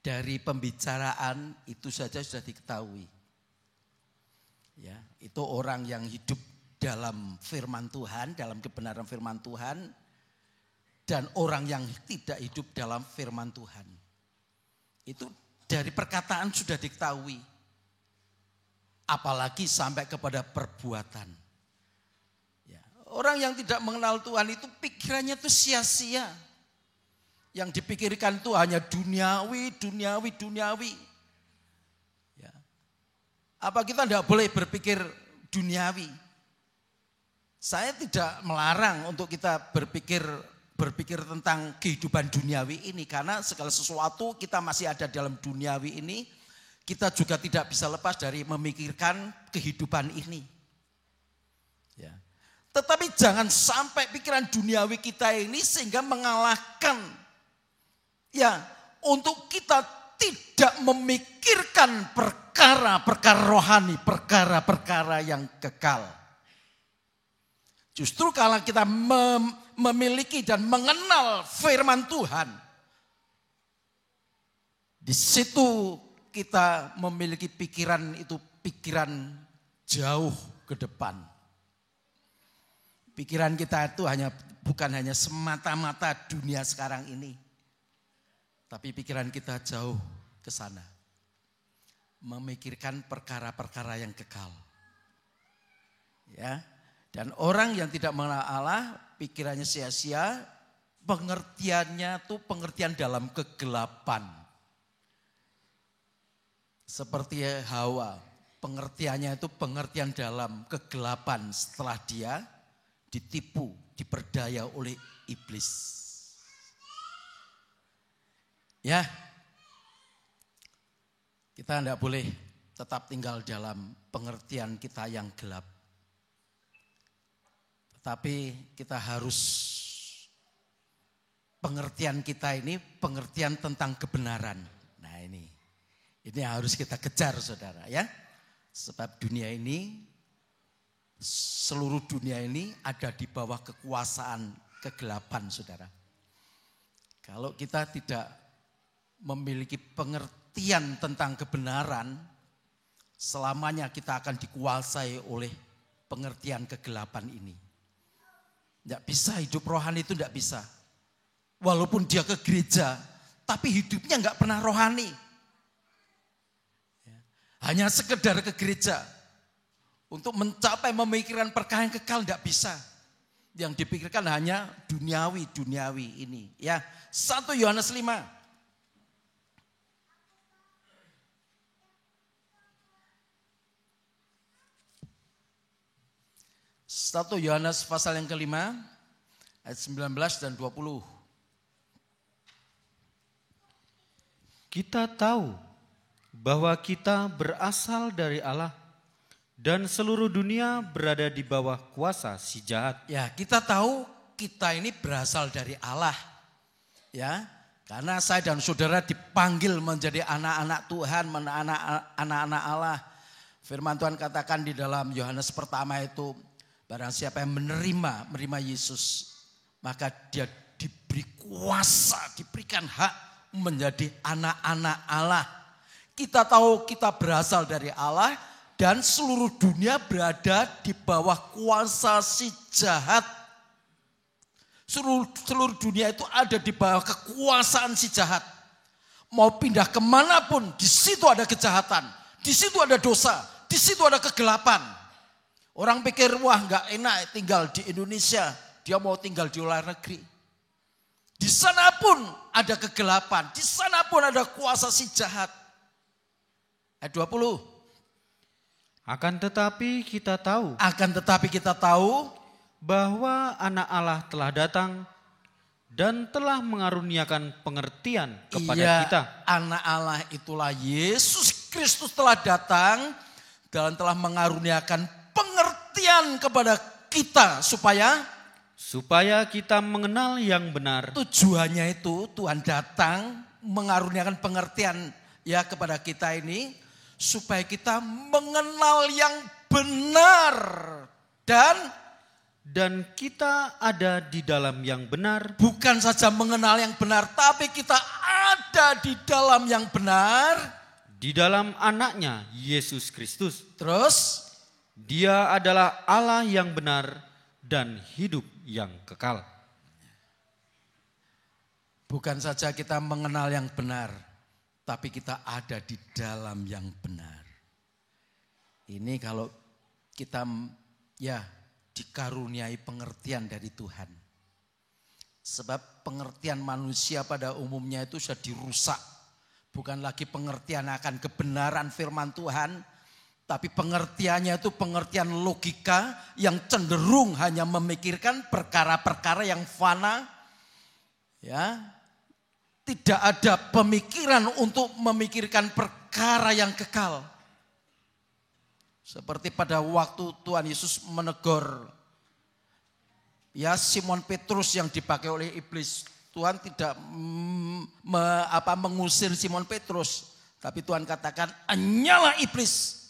Dari pembicaraan itu saja sudah diketahui. Ya, itu orang yang hidup dalam firman Tuhan, dalam kebenaran firman Tuhan, dan orang yang tidak hidup dalam firman Tuhan. Itu dari perkataan sudah diketahui. Apalagi sampai kepada perbuatan. Ya, orang yang tidak mengenal Tuhan itu pikirannya itu sia-sia. Yang dipikirkan itu hanya duniawi. Ya. Apa kita tidak boleh berpikir duniawi? Saya tidak melarang untuk kita berpikir tentang kehidupan duniawi ini. Karena segala sesuatu kita masih ada dalam duniawi ini. Kita juga tidak bisa lepas dari memikirkan kehidupan ini. Ya. Tetapi jangan sampai pikiran duniawi kita ini sehingga mengalahkan. Ya, untuk kita tidak memikirkan perkara-perkara rohani, perkara-perkara yang kekal. Justru kalau kita memiliki dan mengenal firman Tuhan, di situ kita memiliki pikiran itu pikiran jauh ke depan. Pikiran kita itu bukan hanya semata-mata dunia sekarang ini. Tapi pikiran kita jauh ke sana. Memikirkan perkara-perkara yang kekal. Ya. Dan orang yang tidak mengenal Allah, pikirannya sia-sia, pengertiannya itu pengertian dalam kegelapan. Seperti Hawa, pengertiannya itu pengertian dalam kegelapan setelah dia ditipu, diperdaya oleh iblis. Ya, kita tidak boleh tetap tinggal dalam pengertian kita yang gelap. Tetapi kita harus, pengertian kita ini pengertian tentang kebenaran. Nah ini harus kita kejar saudara ya. Sebab dunia ini, seluruh dunia ini ada di bawah kekuasaan kegelapan saudara. Kalau kita tidak memiliki pengertian tentang kebenaran, selamanya kita akan dikuasai oleh pengertian kegelapan ini. Tidak bisa hidup rohani itu tidak bisa. Walaupun dia ke gereja, tapi hidupnya nggak pernah rohani. Hanya sekedar ke gereja. Untuk mencapai memikirkan perkara yang kekal tidak bisa. Yang dipikirkan hanya duniawi ini. Ya, 1 Yohanes 5. 1 Yohanes pasal yang kelima, ayat 19 dan 20. Kita tahu bahwa kita berasal dari Allah dan seluruh dunia berada di bawah kuasa si jahat. Ya, kita tahu kita ini berasal dari Allah. Ya, karena saya dan saudara dipanggil menjadi anak-anak Tuhan, anak-anak Allah. Firman Tuhan katakan di dalam Yohanes pertama itu, barang siapa yang menerima Yesus, maka dia diberi kuasa, diberikan hak menjadi anak-anak Allah. Kita tahu kita berasal dari Allah dan seluruh dunia berada di bawah kuasa si jahat. Seluruh dunia itu ada di bawah kekuasaan si jahat. Mau pindah kemanapun, di situ ada kejahatan, di situ ada dosa, di situ ada kegelapan. Orang pikir, wah gak enak tinggal di Indonesia, dia mau tinggal di luar negeri. Di sana pun ada kegelapan, di sana pun ada kuasa si jahat. Ayat 20. Akan tetapi kita tahu bahwa anak Allah telah datang dan telah mengaruniakan pengertian kepada kita. Anak Allah itulah Yesus Kristus telah datang dan telah mengaruniakan pengertian kepada kita supaya kita mengenal yang benar. Tujuannya itu Tuhan datang mengaruniakan pengertian ya kepada kita ini supaya kita mengenal yang benar dan kita ada di dalam yang benar. Bukan saja mengenal yang benar, tapi kita ada di dalam yang benar, di dalam anaknya Yesus Kristus. Terus dia adalah Allah yang benar dan hidup yang kekal. Bukan saja kita mengenal yang benar, tapi kita ada di dalam yang benar. Ini kalau kita ya dikaruniai pengertian dari Tuhan. Sebab pengertian manusia pada umumnya itu sudah dirusak. Bukan lagi pengertian akan kebenaran firman Tuhan, tapi pengertiannya itu pengertian logika yang cenderung hanya memikirkan perkara-perkara yang fana. Ya, tidak ada pemikiran untuk memikirkan perkara yang kekal. Seperti pada waktu Tuhan Yesus menegur Ya, Simon Petrus yang dipakai oleh iblis. Tuhan tidak mengusir Simon Petrus, tapi Tuhan katakan, "Hanyalah iblis,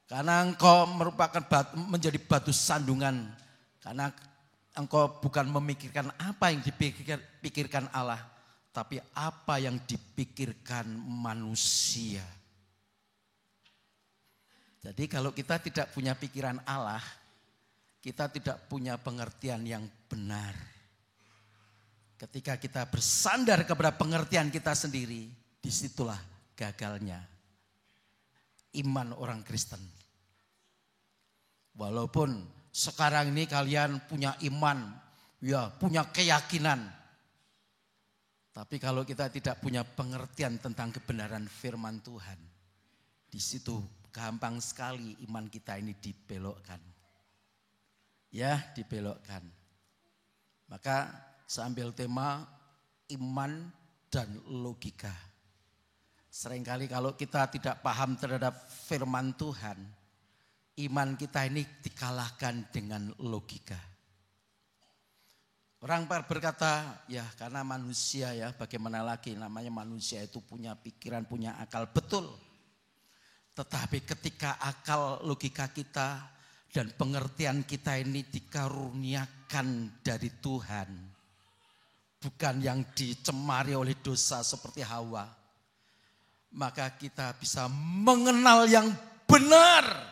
karena engkau merupakan menjadi batu sandungan, karena engkau bukan memikirkan apa yang dipikirkan Allah, tapi apa yang dipikirkan manusia." Jadi kalau kita tidak punya pikiran Allah, kita tidak punya pengertian yang benar. Ketika kita bersandar kepada pengertian kita sendiri, disitulah gagalnya iman orang Kristen. Walaupun sekarang ini kalian punya iman, ya punya keyakinan. Tapi kalau kita tidak punya pengertian tentang kebenaran firman Tuhan, di situ gampang sekali iman kita ini dibelokkan. Ya, dibelokkan. Maka saya ambil tema iman dan logika. Seringkali kalau kita tidak paham terhadap firman Tuhan, iman kita ini dikalahkan dengan logika. Orang berkata, ya karena manusia ya, bagaimana lagi, namanya manusia itu punya pikiran, punya akal, betul. Tetapi ketika akal logika kita dan pengertian kita ini dikaruniakan dari Tuhan, bukan yang dicemari oleh dosa seperti Hawa, maka kita bisa mengenal yang benar.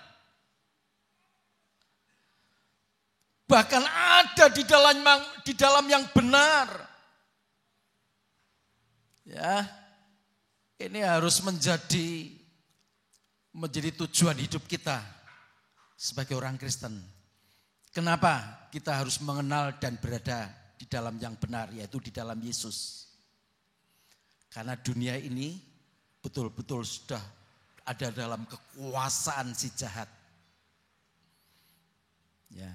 Bahkan ada di dalam yang benar. Ya, ini harus menjadi tujuan hidup kita sebagai orang Kristen. Kenapa kita harus mengenal dan berada di dalam yang benar, yaitu di dalam Yesus? Karena dunia ini betul-betul sudah ada dalam kekuasaan si jahat. Ya.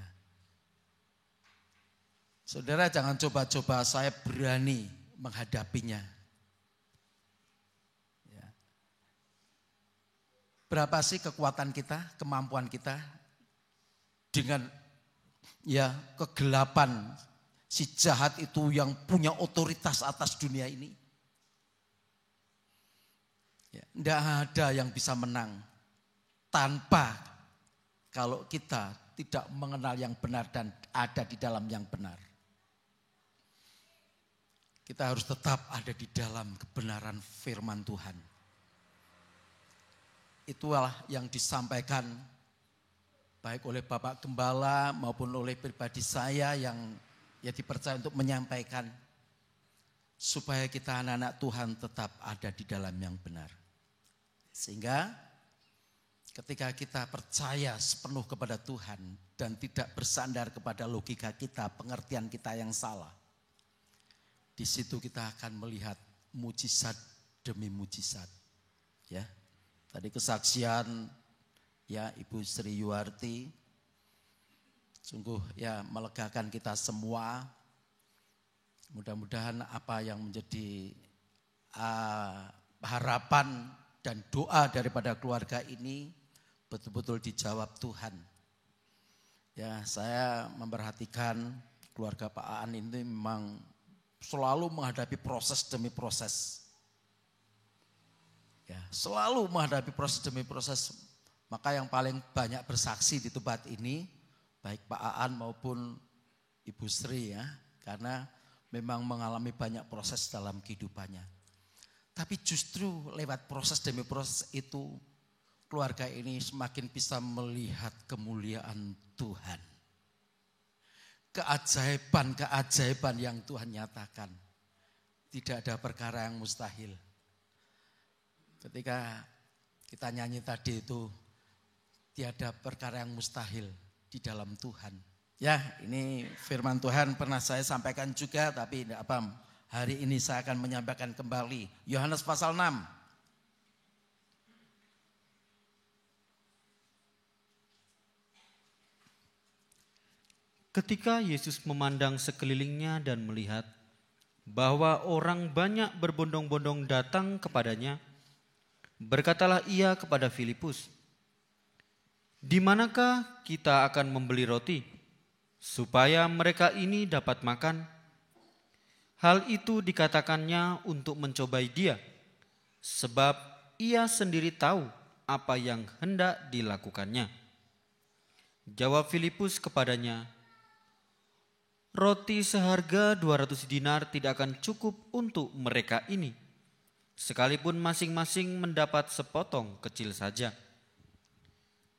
Saudara jangan coba-coba, saya berani menghadapinya. Ya. Berapa sih kekuatan kita, kemampuan kita dengan ya kegelapan si jahat itu yang punya otoritas atas dunia ini? Ya, tidak ada yang bisa menang tanpa kalau kita tidak mengenal yang benar dan ada di dalam yang benar. Kita harus tetap ada di dalam kebenaran firman Tuhan. Itulah yang disampaikan baik oleh Bapak Gembala maupun oleh pribadi saya yang ya dipercaya untuk menyampaikan. Supaya kita anak-anak Tuhan tetap ada di dalam yang benar. Sehingga ketika kita percaya sepenuh kepada Tuhan dan tidak bersandar kepada logika kita, pengertian kita yang salah, di situ kita akan melihat mujizat demi mujizat. Ya, tadi kesaksian ya Ibu Sri Yuwarti, sungguh ya melegakan kita semua. Mudah-mudahan apa yang menjadi harapan dan doa daripada keluarga ini betul-betul dijawab Tuhan. Ya, saya memperhatikan keluarga Pak Aan ini memang selalu menghadapi proses demi proses. Ya, selalu menghadapi proses demi proses. Maka yang paling banyak bersaksi di tempat ini baik Pak Aan maupun Ibu Sri ya, karena memang mengalami banyak proses dalam kehidupannya. Tapi justru lewat proses demi proses itu keluarga ini semakin bisa melihat kemuliaan Tuhan. Keajaiban-keajaiban yang Tuhan nyatakan. Tidak ada perkara yang mustahil. Ketika kita nyanyi tadi itu, tiada perkara yang mustahil di dalam Tuhan. Ya, ini firman Tuhan pernah saya sampaikan juga, tapi tidak apa. Hari ini saya akan menyampaikan kembali. Yohanes pasal 6. Ketika Yesus memandang sekelilingnya dan melihat bahwa orang banyak berbondong-bondong datang kepadanya, berkatalah ia kepada Filipus, "Di manakah kita akan membeli roti supaya mereka ini dapat makan. Hal itu dikatakannya untuk mencobai dia, sebab ia sendiri tahu apa yang hendak dilakukannya. Jawab Filipus kepadanya, roti seharga 200 dinar tidak akan cukup untuk mereka ini, sekalipun masing-masing mendapat sepotong kecil saja.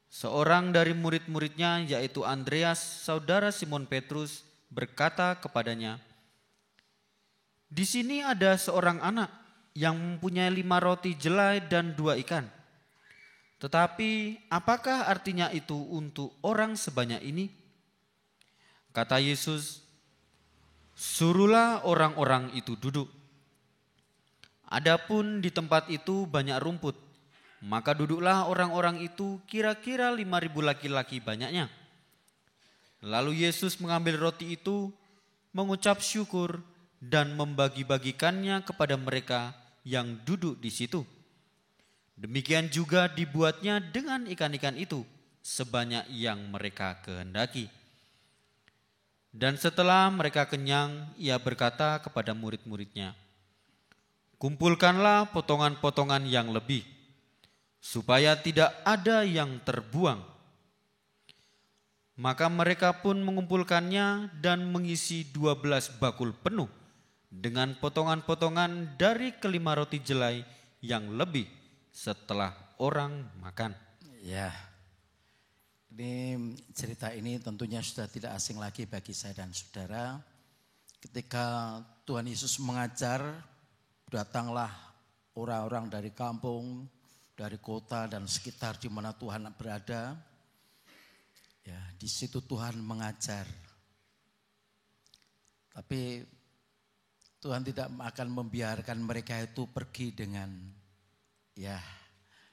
Seorang dari murid-muridnya, yaitu Andreas, saudara Simon Petrus, berkata kepadanya, di sini ada seorang anak yang mempunyai 5 roti jelai dan 2 ikan. Tetapi apakah artinya itu untuk orang sebanyak ini? Kata Yesus, suruhlah orang-orang itu duduk. Adapun di tempat itu banyak rumput, maka duduklah orang-orang itu kira-kira 5.000 laki-laki banyaknya. Lalu Yesus mengambil roti itu, mengucap syukur, dan membagi-bagikannya kepada mereka yang duduk di situ. Demikian juga dibuatnya dengan ikan-ikan itu, sebanyak yang mereka kehendaki. Dan setelah mereka kenyang, ia berkata kepada murid-muridnya, kumpulkanlah potongan-potongan yang lebih, supaya tidak ada yang terbuang. Maka mereka pun mengumpulkannya dan mengisi 12 bakul penuh dengan potongan-potongan dari kelima roti jelai yang lebih setelah orang makan. Ya, ini cerita ini tentunya sudah tidak asing lagi bagi saya dan saudara. Ketika Tuhan Yesus mengajar, datanglah orang-orang dari kampung, dari kota dan sekitar di mana Tuhan berada. Ya, di situ Tuhan mengajar. Tapi Tuhan tidak akan membiarkan mereka itu pergi dengan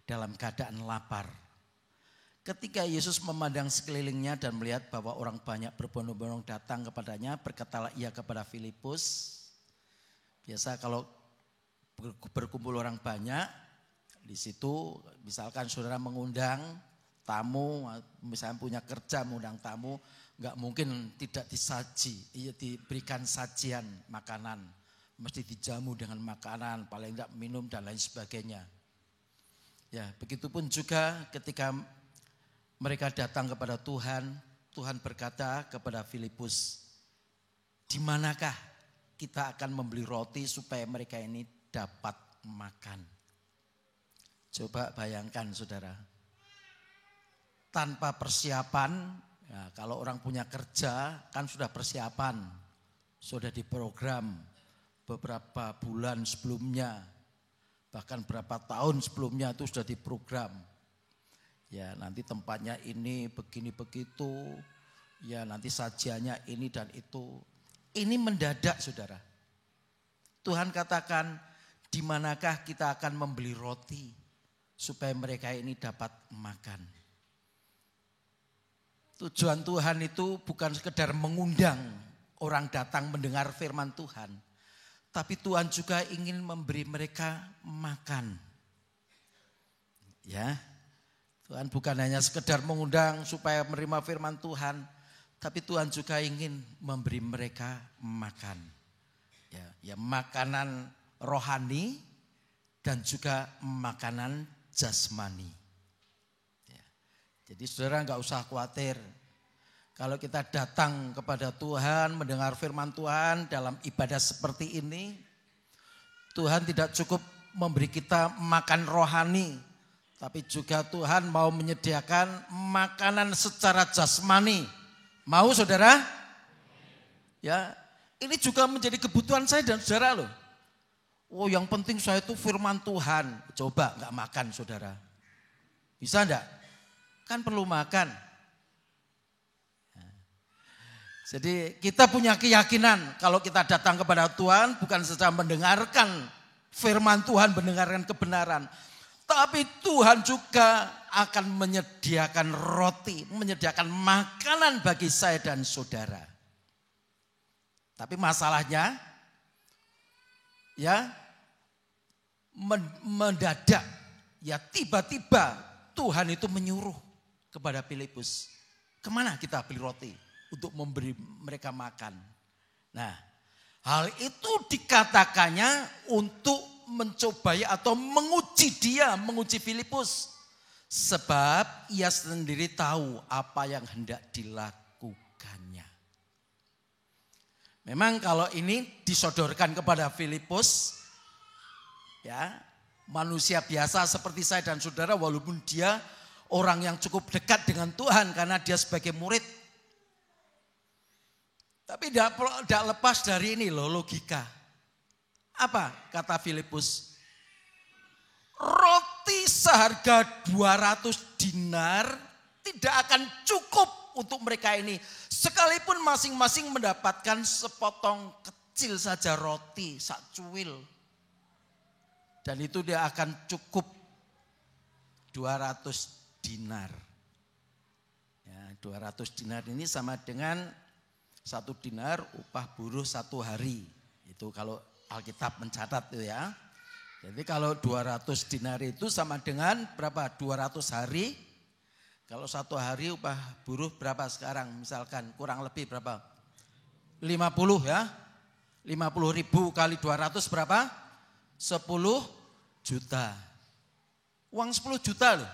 dalam keadaan lapar. Ketika Yesus memandang sekelilingnya dan melihat bahwa orang banyak berbondong-bondong datang kepadanya, berkatalah ia kepada Filipus. Biasa kalau berkumpul orang banyak, di situ misalkan saudara mengundang tamu, misalnya punya kerja mengundang tamu, nggak mungkin tidak diberikan sajian makanan, mesti dijamu dengan makanan, paling tidak minum dan lain sebagainya. Ya, begitupun juga ketika mereka datang kepada Tuhan, Tuhan berkata kepada Filipus, di manakah kita akan membeli roti supaya mereka ini dapat makan? Coba bayangkan saudara, tanpa persiapan, ya, kalau orang punya kerja kan sudah persiapan, sudah diprogram beberapa bulan sebelumnya, bahkan berapa tahun sebelumnya itu sudah diprogram. Ya, nanti tempatnya ini begini begitu, ya nanti sajiannya ini dan itu. Ini mendadak saudara. Tuhan katakan, di manakah kita akan membeli roti supaya mereka ini dapat makan. Tujuan Tuhan itu bukan sekedar mengundang orang datang mendengar firman Tuhan, tapi Tuhan juga ingin memberi mereka makan. Ya, Tuhan bukan hanya sekedar mengundang supaya menerima firman Tuhan, tapi Tuhan juga ingin memberi mereka makan. Ya, makanan rohani dan juga makanan jasmani. Ya, jadi saudara nggak usah khawatir. Kalau kita datang kepada Tuhan, mendengar firman Tuhan dalam ibadah seperti ini, Tuhan tidak cukup memberi kita makan rohani, tapi juga Tuhan mau menyediakan makanan secara jasmani. Mau saudara? Ya, ini juga menjadi kebutuhan saya dan saudara loh. Oh, yang penting saya itu firman Tuhan. Coba nggak makan saudara. Bisa enggak? Kan perlu makan. Jadi kita punya keyakinan kalau kita datang kepada Tuhan bukan saja mendengarkan firman Tuhan, mendengarkan kebenaran. Tapi Tuhan juga akan menyediakan roti, menyediakan makanan bagi saya dan saudara. Tapi masalahnya, ya mendadak, ya tiba-tiba Tuhan itu menyuruh kepada Filipus, kemana kita beli roti? untuk memberi mereka makan. Nah, hal itu dikatakannya untuk mencobai atau menguji dia, menguji Filipus. Sebab ia sendiri tahu apa yang hendak dilakukannya. Memang kalau ini disodorkan kepada Filipus, ya, manusia biasa seperti saya dan saudara, walaupun dia orang yang cukup dekat dengan Tuhan karena dia sebagai murid. Tapi tidak lepas dari ini loh, logika. Apa kata Filipus? Roti seharga 200 dinar tidak akan cukup untuk mereka ini. Sekalipun masing-masing mendapatkan sepotong kecil saja roti, sak cuil. Dan itu dia akan cukup 200 dinar. Ya, 200 dinar ini sama dengan 1 dinar upah buruh 1 hari. Itu kalau Alkitab mencatat itu ya. Jadi kalau 200 dinar itu sama dengan berapa? 200 hari. Kalau 1 hari upah buruh berapa sekarang? Misalkan kurang lebih berapa? 50 ya. 50 ribu kali 200 berapa? 10 juta. Uang 10 juta loh.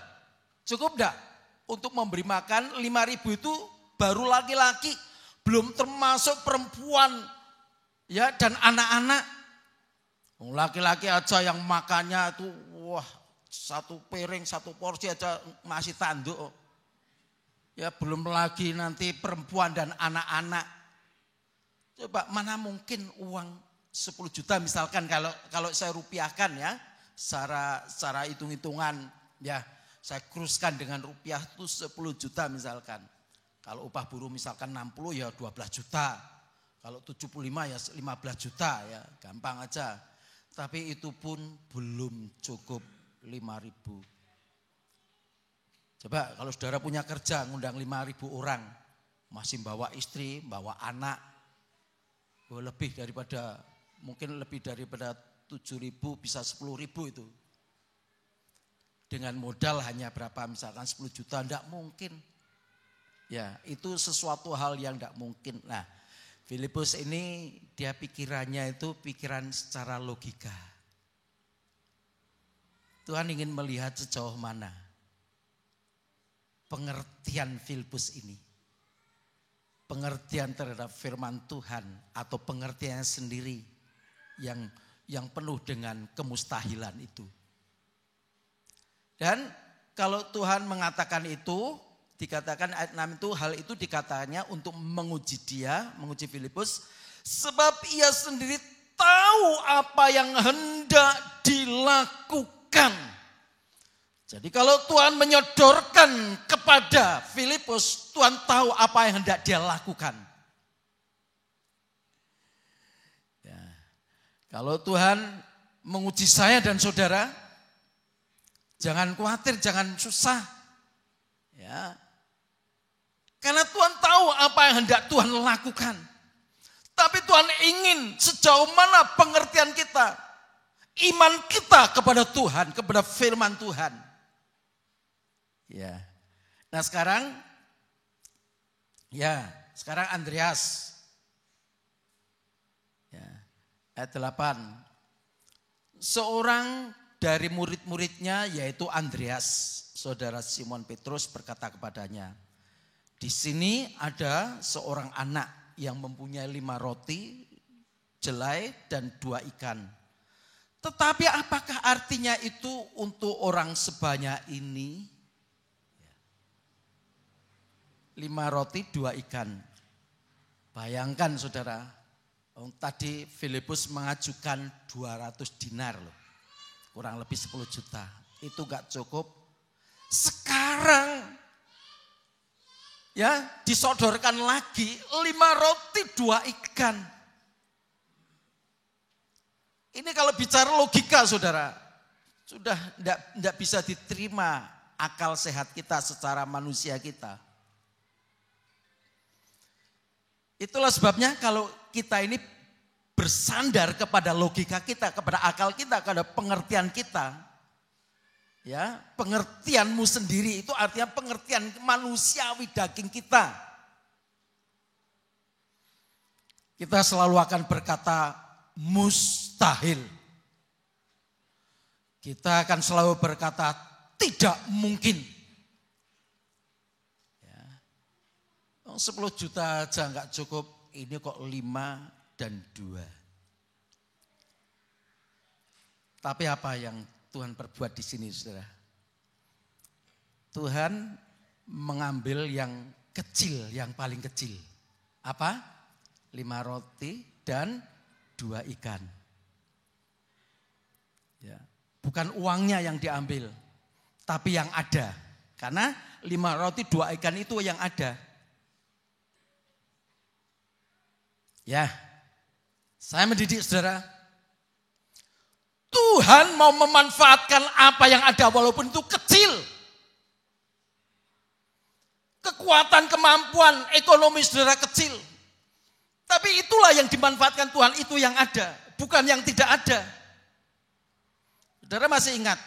Cukup enggak? Untuk memberi makan 5 ribu itu baru laki-laki. Belum termasuk perempuan ya dan anak-anak. Laki-laki aja yang makannya itu wah 1 piring 1 porsi aja masih tanduk. Ya belum lagi nanti perempuan dan anak-anak. Coba mana mungkin uang 10 juta misalkan kalau saya rupiahkan ya. Secara hitung-hitungan ya saya kruskan dengan rupiah itu 10 juta misalkan. Kalau upah buruh misalkan 60 ya 12 juta. Kalau 75 ya 15 juta ya gampang aja. Tapi itu pun belum cukup 5.000. Coba kalau saudara punya kerja ngundang 5.000 orang. Masih bawa istri, bawa anak. Lebih daripada, mungkin lebih daripada 7.000 bisa 10.000 itu. Dengan modal hanya berapa misalkan 10 juta, enggak mungkin. Ya itu sesuatu hal yang enggak mungkin. Nah Filipus ini dia pikirannya itu pikiran secara logika. Tuhan ingin melihat sejauh mana pengertian Filipus ini. Pengertian terhadap firman Tuhan atau pengertiannya sendiri yang penuh dengan kemustahilan itu. Dan kalau Tuhan mengatakan itu, dikatakan ayat 6 itu hal itu dikatakannya untuk menguji dia, menguji Filipus. Sebab ia sendiri tahu apa yang hendak dilakukan. Jadi kalau Tuhan menyodorkan kepada Filipus, Tuhan tahu apa yang hendak dia lakukan. Ya. Kalau Tuhan menguji saya dan saudara, jangan khawatir, jangan susah. Ya. Karena Tuhan tahu apa yang hendak Tuhan lakukan. Tapi Tuhan ingin sejauh mana pengertian kita. Iman kita kepada Tuhan, kepada firman Tuhan. Ya. Nah sekarang Andreas. Ya. Ayat 8. Seorang dari murid-muridnya yaitu Andreas, saudara Simon Petrus berkata kepadanya, di sini ada seorang anak yang mempunyai 5 roti, jelai dan 2 ikan. Tetapi apakah artinya itu untuk orang sebanyak ini? 5 roti 2 ikan. Bayangkan saudara, tadi Filipus mengajukan 200 dinar loh. Kurang lebih 10 juta. Itu gak cukup. Sekarang ya disodorkan lagi 5 roti 2 ikan. Ini kalau bicara logika saudara, sudah tidak bisa diterima akal sehat kita secara manusia kita. Itulah sebabnya kalau kita ini bersandar kepada logika kita, kepada akal kita, kepada pengertian kita. Ya, pengertianmu sendiri itu artinya pengertian manusiawi daging kita. kita selalu akan berkata mustahil. Kita akan selalu berkata tidak mungkin. Ya. 10 juta aja nggak cukup, ini kok 5 dan 2. Tapi apa yang Tuhan perbuat di sini, saudara? Tuhan mengambil yang kecil, yang paling kecil. Apa? 5 roti dan 2 ikan. Ya. Bukan uangnya yang diambil, tapi yang ada. Karena 5 roti 2 ikan itu yang ada. Ya, saya mendidik saudara. Tuhan mau memanfaatkan apa yang ada walaupun itu kecil. Kekuatan, kemampuan, ekonomi saudara kecil. Tapi itulah yang dimanfaatkan Tuhan, itu yang ada. Bukan yang tidak ada. Saudara masih ingat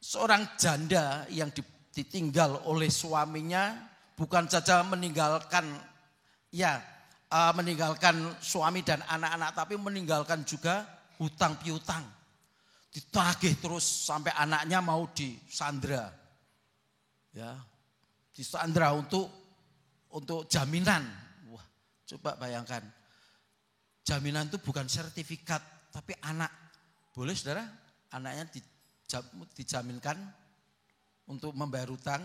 seorang janda yang ditinggal oleh suaminya, bukan saja meninggalkan meninggalkan suami dan anak-anak, tapi meninggalkan juga hutang piutang. Ditagih terus sampai anaknya mau disandra. Ya, disandra untuk jaminan. Wah, coba bayangkan. Jaminan itu bukan sertifikat, tapi anak. Boleh saudara? Anaknya dijaminkan untuk membayar hutang.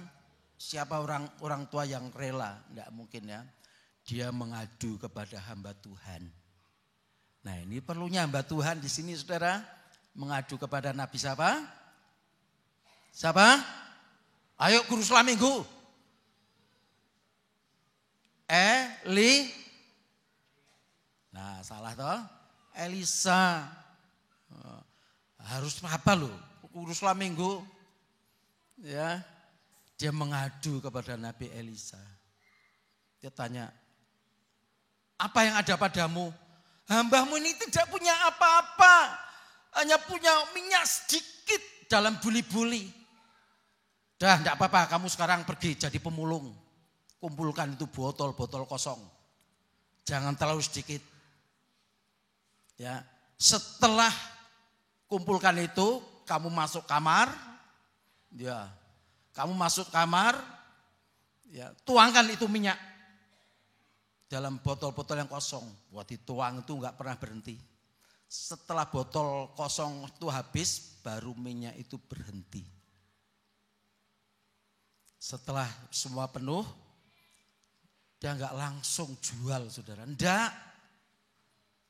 Siapa orang tua yang rela? Enggak mungkin ya. Dia mengadu kepada hamba Tuhan. Nah, ini perlunya hamba Tuhan di sini saudara, mengadu kepada Nabi siapa? Siapa? Ayo guru Sekolah Minggu. Nah, salah toh? Elisa. Harus apa loh? Guru Sekolah Minggu. Ya. Dia mengadu kepada Nabi Elisa. Dia tanya, apa yang ada padamu? Hambamu ini tidak punya apa-apa. Hanya punya minyak sedikit dalam buli-buli. Dah, enggak apa-apa, kamu sekarang pergi jadi pemulung. Kumpulkan itu botol-botol kosong. Jangan terlalu sedikit. Ya, setelah kumpulkan itu, kamu masuk kamar. Ya, kamu masuk kamar. Ya, tuangkan itu minyak dalam botol-botol yang kosong. Wah, dituang itu enggak pernah berhenti. Setelah botol kosong itu habis, baru minyak itu berhenti. Setelah semua penuh, dia enggak langsung jual saudara. Enggak.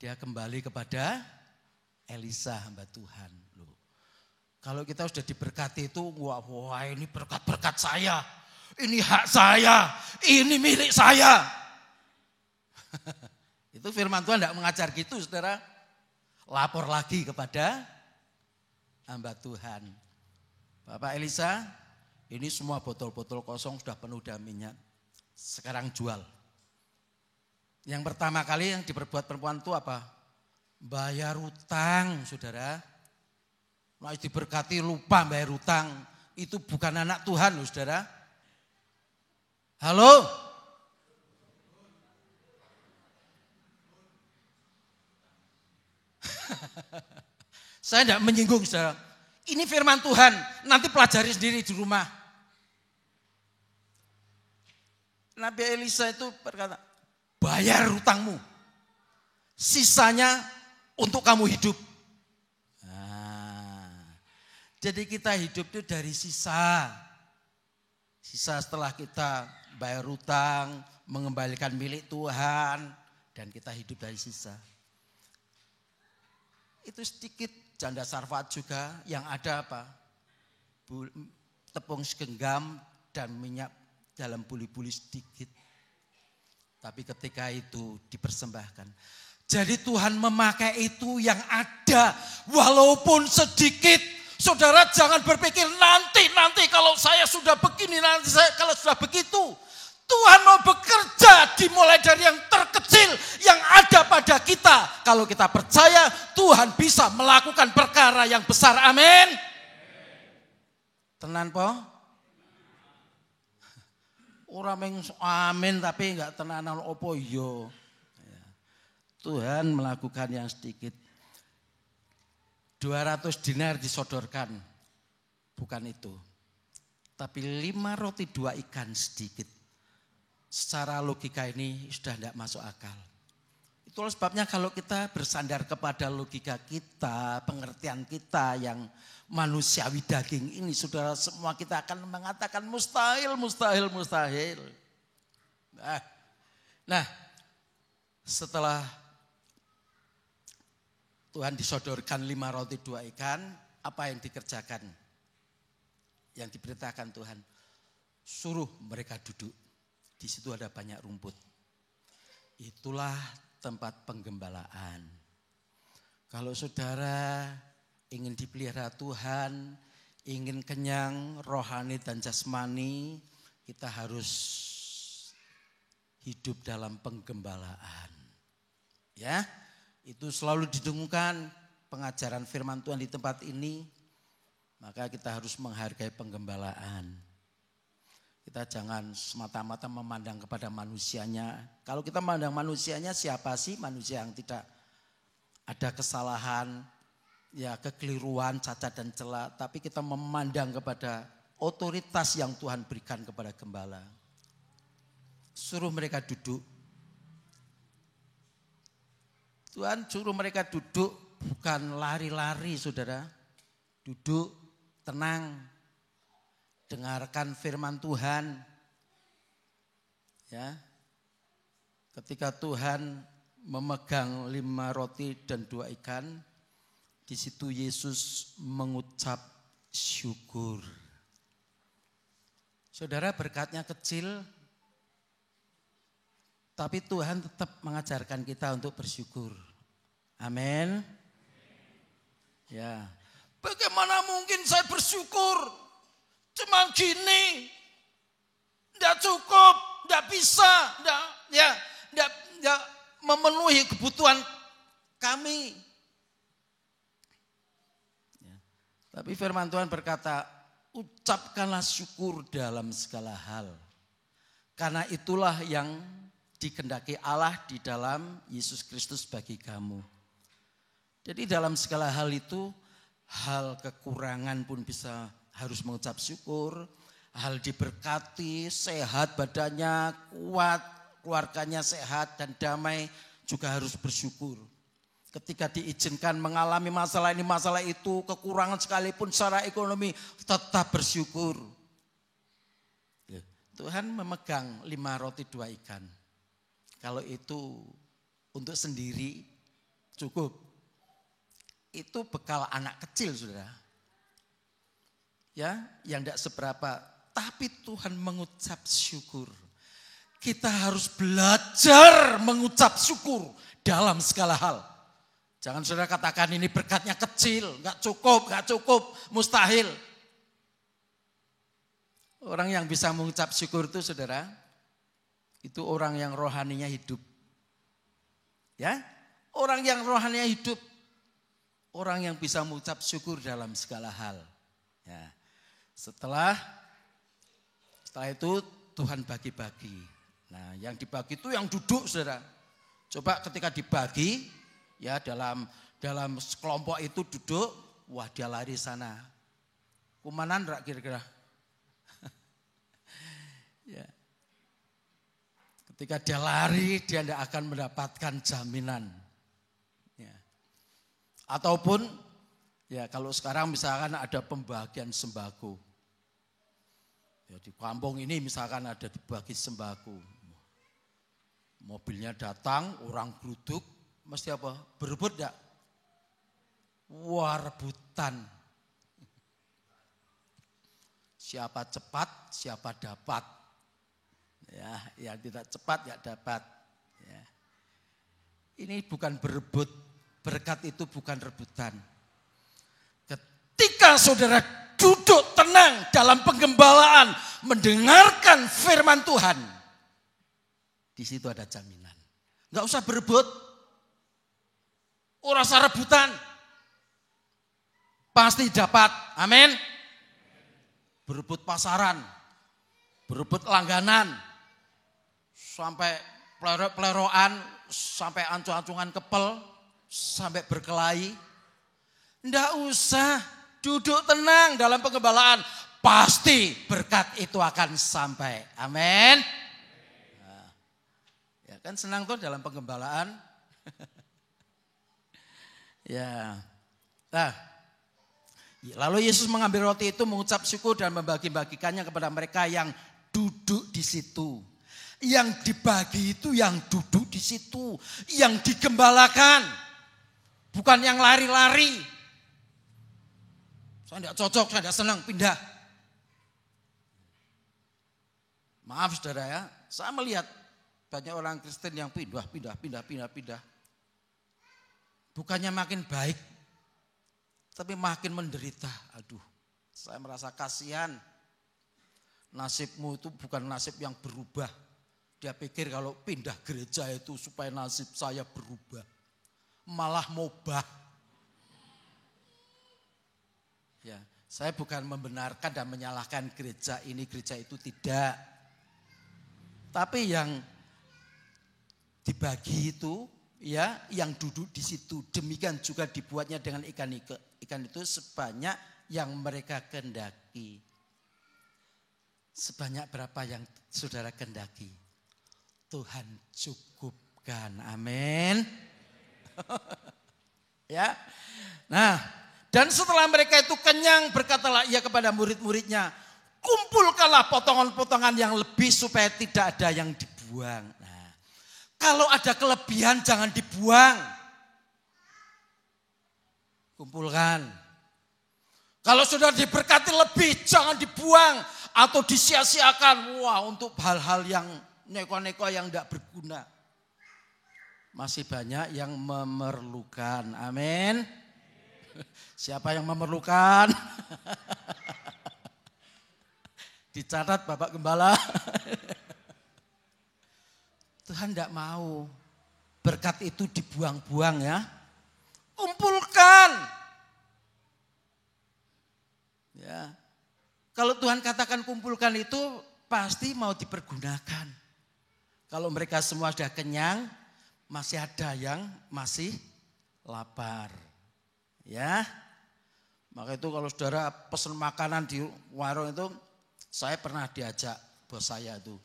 Dia kembali kepada Elisa hamba Tuhan. Loh. Kalau kita sudah diberkati itu, wah ini berkat-berkat saya. Ini hak saya. Ini milik saya. Itu firman Tuhan enggak mengajar gitu saudara. Lapor lagi kepada hamba Tuhan. Bapak Elisa, ini semua botol-botol kosong sudah penuh dengan minyak. Sekarang jual. Yang pertama kali yang diperbuat perempuan itu apa? Bayar utang, saudara. Nah, diberkati lupa bayar utang. Itu bukan anak Tuhan loh, saudara. Halo? Saya tidak menyinggung saudara. Ini firman Tuhan, nanti pelajari sendiri di rumah. Nabi Elisa itu berkata, bayar hutangmu. Sisanya untuk kamu hidup. Nah, jadi kita hidup itu dari sisa. Sisa setelah kita bayar hutang, mengembalikan milik Tuhan, dan kita hidup dari sisa. Itu sedikit. Janda Sarfat juga yang ada apa? Tepung segenggam dan minyak dalam buli-buli sedikit. Tapi ketika itu dipersembahkan. Jadi Tuhan memakai itu yang ada walaupun sedikit. Saudara jangan berpikir nanti kalau saya sudah begini, nanti saya kalau sudah begitu. Tuhan mau bekerja dimulai dari yang terkecil yang ada pada kita. Kalau kita percaya Tuhan bisa melakukan perkara yang besar. Amin. Tenan po? Orang yang amin tapi enggak tenanan opo yo. Tuhan melakukan yang sedikit. 200 dinar disodorkan. Bukan itu. Tapi 5 roti 2 ikan sedikit. Secara logika ini sudah tidak masuk akal. Itulah sebabnya kalau kita bersandar kepada logika kita, pengertian kita yang manusiawi daging ini, saudara, semua kita akan mengatakan mustahil, mustahil, mustahil. Nah, setelah Tuhan disodorkan 5 roti 2 ikan, apa yang dikerjakan? Yang diperintahkan Tuhan, suruh mereka duduk. Di situ ada banyak rumput. Itulah tempat penggembalaan. Kalau saudara ingin dipelihara Tuhan, ingin kenyang rohani dan jasmani, kita harus hidup dalam penggembalaan. Ya, itu selalu didengungkan pengajaran firman Tuhan di tempat ini. Maka kita harus menghargai penggembalaan. Kita jangan semata-mata memandang kepada manusianya. Kalau kita memandang manusianya, siapa sih manusia yang tidak ada kesalahan, ya kekeliruan, cacat dan celah. Tapi kita memandang kepada otoritas yang Tuhan berikan kepada gembala. Suruh mereka duduk. Tuhan suruh mereka duduk, bukan lari-lari, saudara. Duduk, tenang. Dengarkan firman Tuhan. Ya. Ketika Tuhan memegang 5 roti dan 2 ikan, di situ Yesus mengucap syukur. Saudara, berkatnya kecil, tapi Tuhan tetap mengajarkan kita untuk bersyukur. Amin. Ya. Bagaimana mungkin saya bersyukur? Cuma gini, tidak cukup, tidak bisa, tidak memenuhi kebutuhan kami. Ya. Tapi firman Tuhan berkata, ucapkanlah syukur dalam segala hal. Karena itulah yang dikehendaki Allah di dalam Yesus Kristus bagi kamu. Jadi dalam segala hal itu, hal kekurangan pun harus mengucap syukur, hal diberkati, sehat badannya, kuat, keluarganya sehat dan damai juga harus bersyukur. Ketika diizinkan mengalami masalah ini, masalah itu, kekurangan sekalipun secara ekonomi, tetap bersyukur. Tuhan memegang 5 roti 2 ikan. Kalau itu untuk sendiri cukup. Itu bekal anak kecil, saudara. Ya, yang tidak seberapa, tapi Tuhan mengucap syukur. Kita harus belajar mengucap syukur dalam segala hal. Jangan saudara katakan ini berkatnya kecil, nggak cukup, mustahil. Orang yang bisa mengucap syukur itu, saudara, itu orang yang rohaninya hidup. Ya, orang yang rohaninya hidup, orang yang bisa mengucap syukur dalam segala hal. Ya. Setelah itu Tuhan bagi-bagi. Nah, yang dibagi itu yang duduk, saudara. Coba ketika dibagi, ya dalam kelompok itu duduk, wah dia lari sana. Kumanan enggak kira-kira? Ya. Ketika dia lari, dia tidak akan mendapatkan jaminan. Ya. Ataupun, ya kalau sekarang misalkan ada pembagian sembako. Ya, di kampung ini misalkan ada dibagi sembako. Mobilnya datang, orang geruduk, mesti apa? Berebut enggak? Wah, rebutan. Siapa cepat, siapa dapat. Ya, yang tidak cepat enggak dapat. Ya. Ini bukan berebut, berkat itu bukan rebutan. Ketika saudara duduk tenang dalam penggembalaan, mendengarkan firman Tuhan, di situ ada jaminan. Enggak usah berebut, ora usah rebutan, pasti dapat. Amin. Berebut pasaran, berebut langganan, sampai pelero-peleroan, sampai ancung-ancungan kepel, sampai berkelahi. Nggak usah, duduk tenang dalam penggembalaan. Pasti berkat itu akan sampai. Amin. Nah, ya kan senang tuh dalam penggembalaan. Ya. Nah, lalu Yesus mengambil roti itu, mengucap syukur dan membagi-bagikannya kepada mereka yang duduk di situ. Yang dibagi itu yang duduk di situ, yang digembalakan, bukan yang lari-lari. Saya tidak cocok, saya tidak senang, pindah. Maaf saudara ya, saya melihat banyak orang Kristen yang pindah. Bukannya makin baik, tapi makin menderita. Aduh, saya merasa kasihan. Nasibmu itu bukan nasib yang berubah. Dia pikir kalau pindah gereja itu supaya nasib saya berubah. Malah mobah. Ya, saya bukan membenarkan dan menyalahkan gereja ini, gereja itu, tidak. Tapi yang dibagi itu, ya, yang duduk di situ, demikian juga dibuatnya dengan ikan itu sebanyak yang mereka kehendaki. Sebanyak berapa yang saudara kehendaki? Tuhan cukupkan, amin. Ya, nah, dan setelah mereka itu kenyang, berkatalah ia kepada murid-muridnya, kumpulkanlah potongan-potongan yang lebih supaya tidak ada yang dibuang. Nah, kalau ada kelebihan jangan dibuang, kumpulkan. Kalau sudah diberkati lebih jangan dibuang atau disia-siakan. Wah, untuk hal-hal yang neko-neko yang tidak berguna. Masih banyak yang memerlukan. Amin. Siapa yang memerlukan? Dicatat Bapak Gembala. Tuhan tidak mau berkat itu dibuang-buang ya. Kumpulkan. Ya. Kalau Tuhan katakan kumpulkan itu pasti mau dipergunakan. Kalau mereka semua sudah kenyang, masih ada yang masih lapar. Ya. Maka itu kalau saudara pesan makanan di warung itu, saya pernah diajak bos saya itu.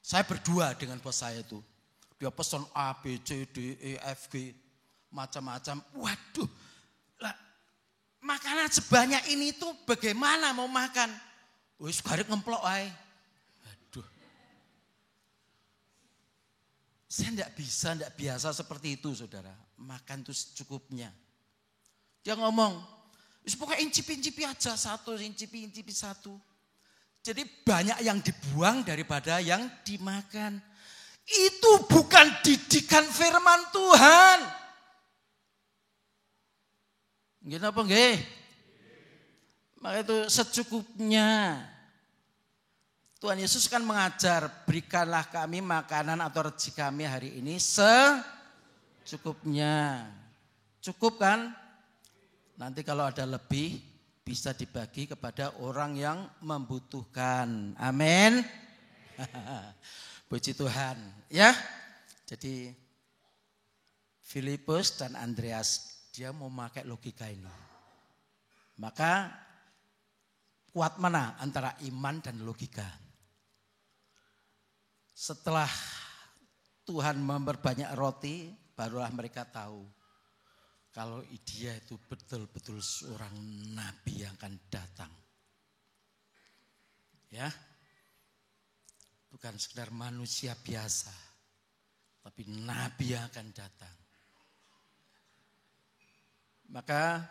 Saya berdua dengan bos saya itu. Dia pesan A, B, C, D, E, F, G, macam-macam. Waduh, lah, makanan sebanyak ini tuh bagaimana mau makan? Wis garek ngemplok ae. Aduh. Saya tidak biasa seperti itu saudara. Makan tuh secukupnya. Dia ngomong, wis pokoknya incipi-incipi aja satu, incipi satu. Jadi banyak yang dibuang daripada yang dimakan. Itu bukan didikan firman Tuhan. Nggih napa nggih? Maka itu secukupnya. Tuhan Yesus kan mengajar, berikanlah kami makanan atau rezeki kami hari ini secukupnya. Cukup kan? Nanti kalau ada lebih bisa dibagi kepada orang yang membutuhkan. Amin. Puji Tuhan. Ya. Jadi Filipus dan Andreas dia mau pakai logika ini. Maka kuat mana antara iman dan logika? Setelah Tuhan memperbanyak roti, barulah mereka tahu kalau dia itu betul-betul seorang nabi yang akan datang. Ya. Bukan sekedar manusia biasa, tapi nabi yang akan datang. Maka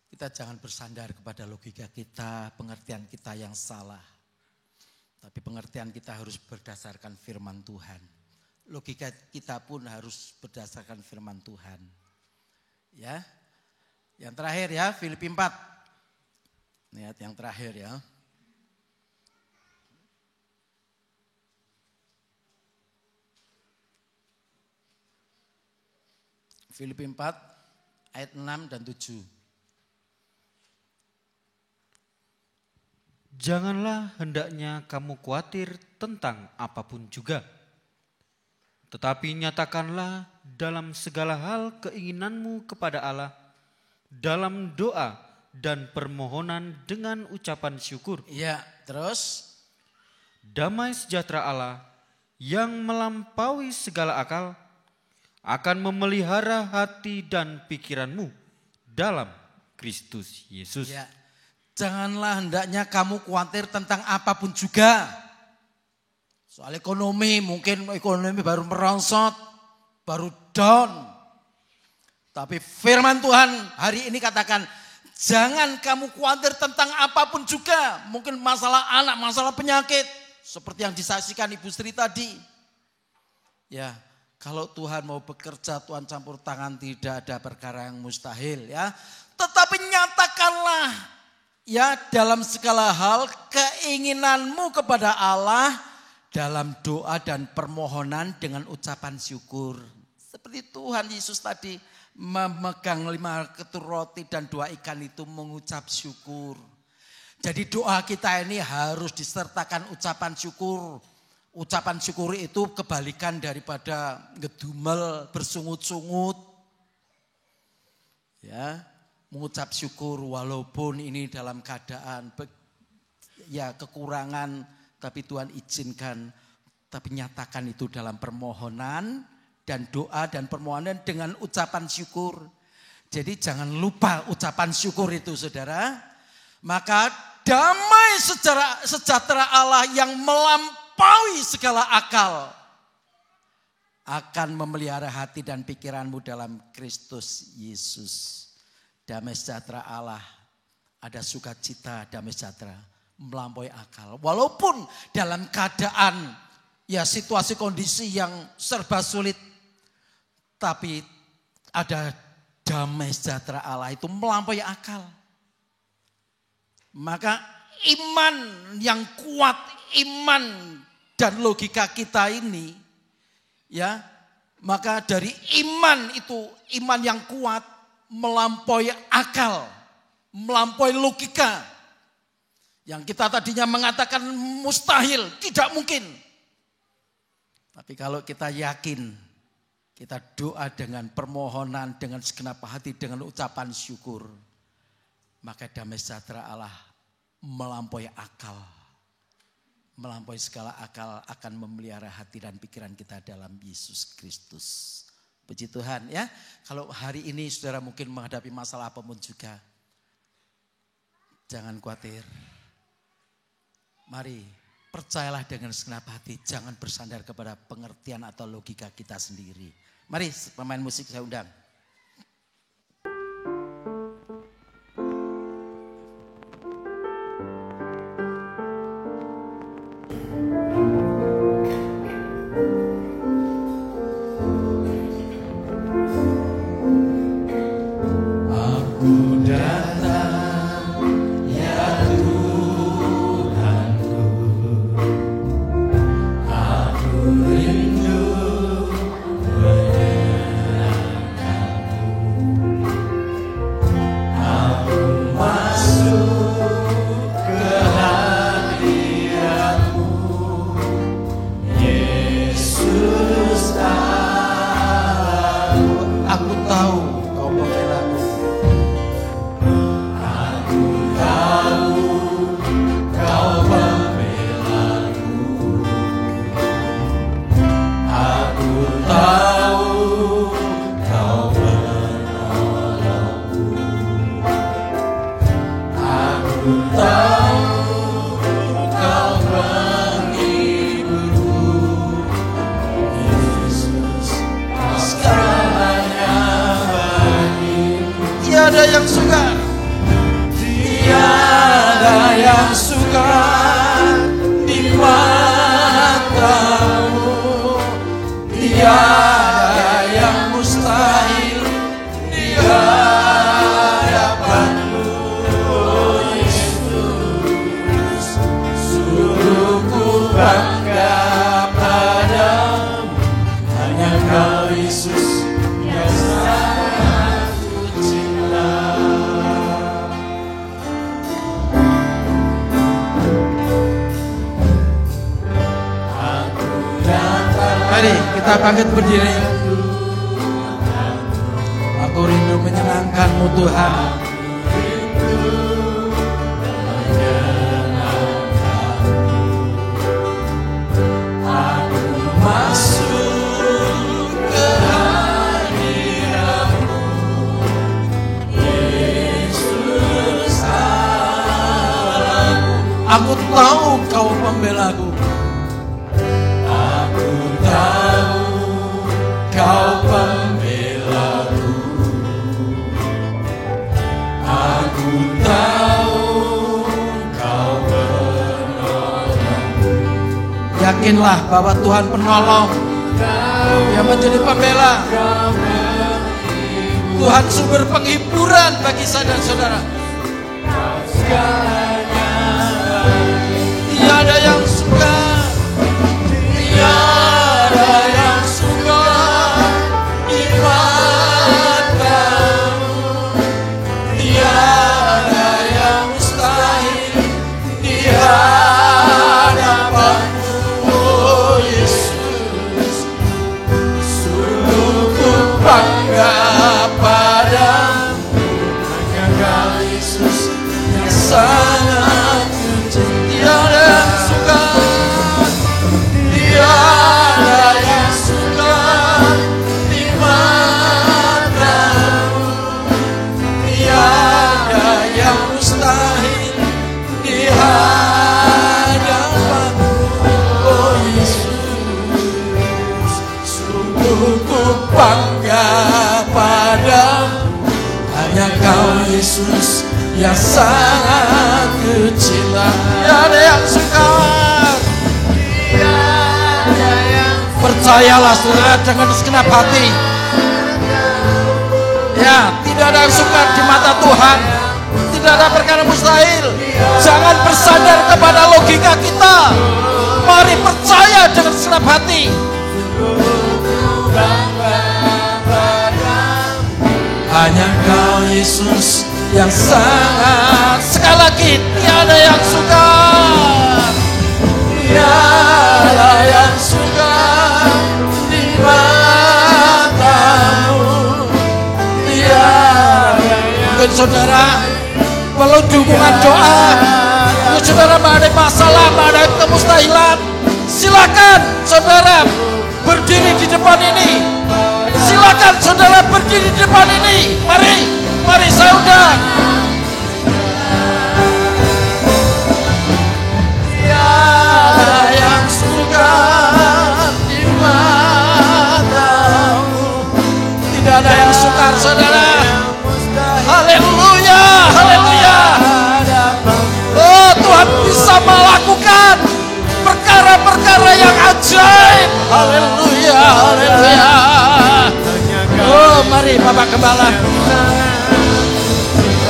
kita jangan bersandar kepada logika kita, pengertian kita yang salah. Tapi pengertian kita harus berdasarkan firman Tuhan. Logika kita pun harus berdasarkan firman Tuhan. Ya. Yang terakhir ya, Filipi 4. Lihat yang terakhir ya. Filipi 4 ayat 6 dan 7. Janganlah hendaknya kamu khawatir tentang apapun juga. Tetapi nyatakanlah dalam segala hal keinginanmu kepada Allah, dalam doa dan permohonan dengan ucapan syukur. Ya, terus? Damai sejahtera Allah yang melampaui segala akal akan memelihara hati dan pikiranmu dalam Kristus Yesus. Ya, janganlah hendaknya kamu khawatir tentang apapun juga. Soal ekonomi, mungkin ekonomi baru merosot, baru down. Tapi firman Tuhan hari ini katakan, jangan kamu khawatir tentang apapun juga. Mungkin masalah anak, masalah penyakit. Seperti yang disaksikan Ibu Sri tadi. Ya, kalau Tuhan mau bekerja, Tuhan campur tangan, tidak ada perkara yang mustahil ya. Tetapi nyatakanlah ya dalam segala hal keinginanmu kepada Allah dalam doa dan permohonan dengan ucapan syukur. Seperti Tuhan Yesus tadi memegang 5 ketur roti dan 2 ikan itu mengucap syukur. Jadi doa kita ini harus disertakan ucapan syukur. Ucapan syukur itu kebalikan daripada ngedumel, bersungut-sungut. Ya, mengucap syukur walaupun ini dalam keadaan ya kekurangan, tapi Tuhan izinkan, tapi nyatakan itu dalam permohonan dan doa dan permohonan dengan ucapan syukur. Jadi jangan lupa ucapan syukur itu saudara. Maka damai sejahtera Allah yang melampaui segala akal akan memelihara hati dan pikiranmu dalam Kristus Yesus. Damai sejahtera Allah, ada sukacita, damai sejahtera melampaui akal. Walaupun dalam keadaan ya situasi kondisi yang serba sulit, tapi ada damai sejahtera Allah itu melampaui akal. Maka iman yang kuat, iman dan logika kita ini ya, maka dari iman itu, iman yang kuat melampaui akal, melampaui logika. Yang kita tadinya mengatakan mustahil, tidak mungkin. Tapi kalau kita yakin, kita doa dengan permohonan, dengan segenap hati, dengan ucapan syukur, maka damai sejahtera Allah melampaui akal. Melampaui segala akal akan memelihara hati dan pikiran kita dalam Yesus Kristus. Puji Tuhan ya. Kalau hari ini saudara mungkin menghadapi masalah apapun juga, jangan khawatir. Mari percayalah dengan segenap hati, jangan bersandar kepada pengertian atau logika kita sendiri. Mari pemain musik saya undang. Tiada yang suka, tiada yang suka di matamu, tiada yang mustahil di hadapanmu, Yesus. Suruhku bangga padamu, hanya Kau Yesus yang sangat ku cinta. kita bangkit berdiri. Aku rindu menyenangkan-Mu Tuhan. Aku masuk ke hadirat-Mu, Yesus Allahku. Aku tahu Kau pembelaku. Aku tahu Kau pembelaku. Aku tahu Kau penolongku. Yakinlah bahwa Tuhan penolong yang menjadi pembela. Tuhan sumber penghiburan bagi saya dan saudara. Tiada yang suka, tiada yang suka ibadahmu, tiada yang mustahil di hadapan-Mu, oh Yesus. Sungguh ku bangga padamu, hanya Kau Yesus yang sangat mencintai. Tiada yang suka, tiada yang suka di mata-Mu, tiada yang mustahil di hadapan-Mu, oh Yesus. Sungguh ku bangga padamu, hanya Kau Yesus yang sangat kecil. Tiada yang sukar, tiada yang percayalah saudara dengan segenap hati. Ya, tidak ada yang sukar di mata Tuhan. Tidak ada perkara mustahil. Jangan bersandar kepada logika kita. Mari percaya dengan segenap hati. Hanya Kau Yesus yang sangat. Sekali lagi, tiada yang sukar, tiada yang sukar di mata-Mu, tiada yang. Mungkin saudara perlu dukungan doa. Kalau saudara ada masalah, ada kemustahilan, silakan saudara berdiri di depan ini. Silakan saudara berdiri di depan ini. Mari saya undang. Tiada yang sukar di mata-Mu, tidak ada yang sukar saudara. Haleluya, haleluya. Oh, Tuhan bisa melakukan perkara-perkara yang ajaib. Haleluya, haleluya. Oh, mari Bapak Gembala.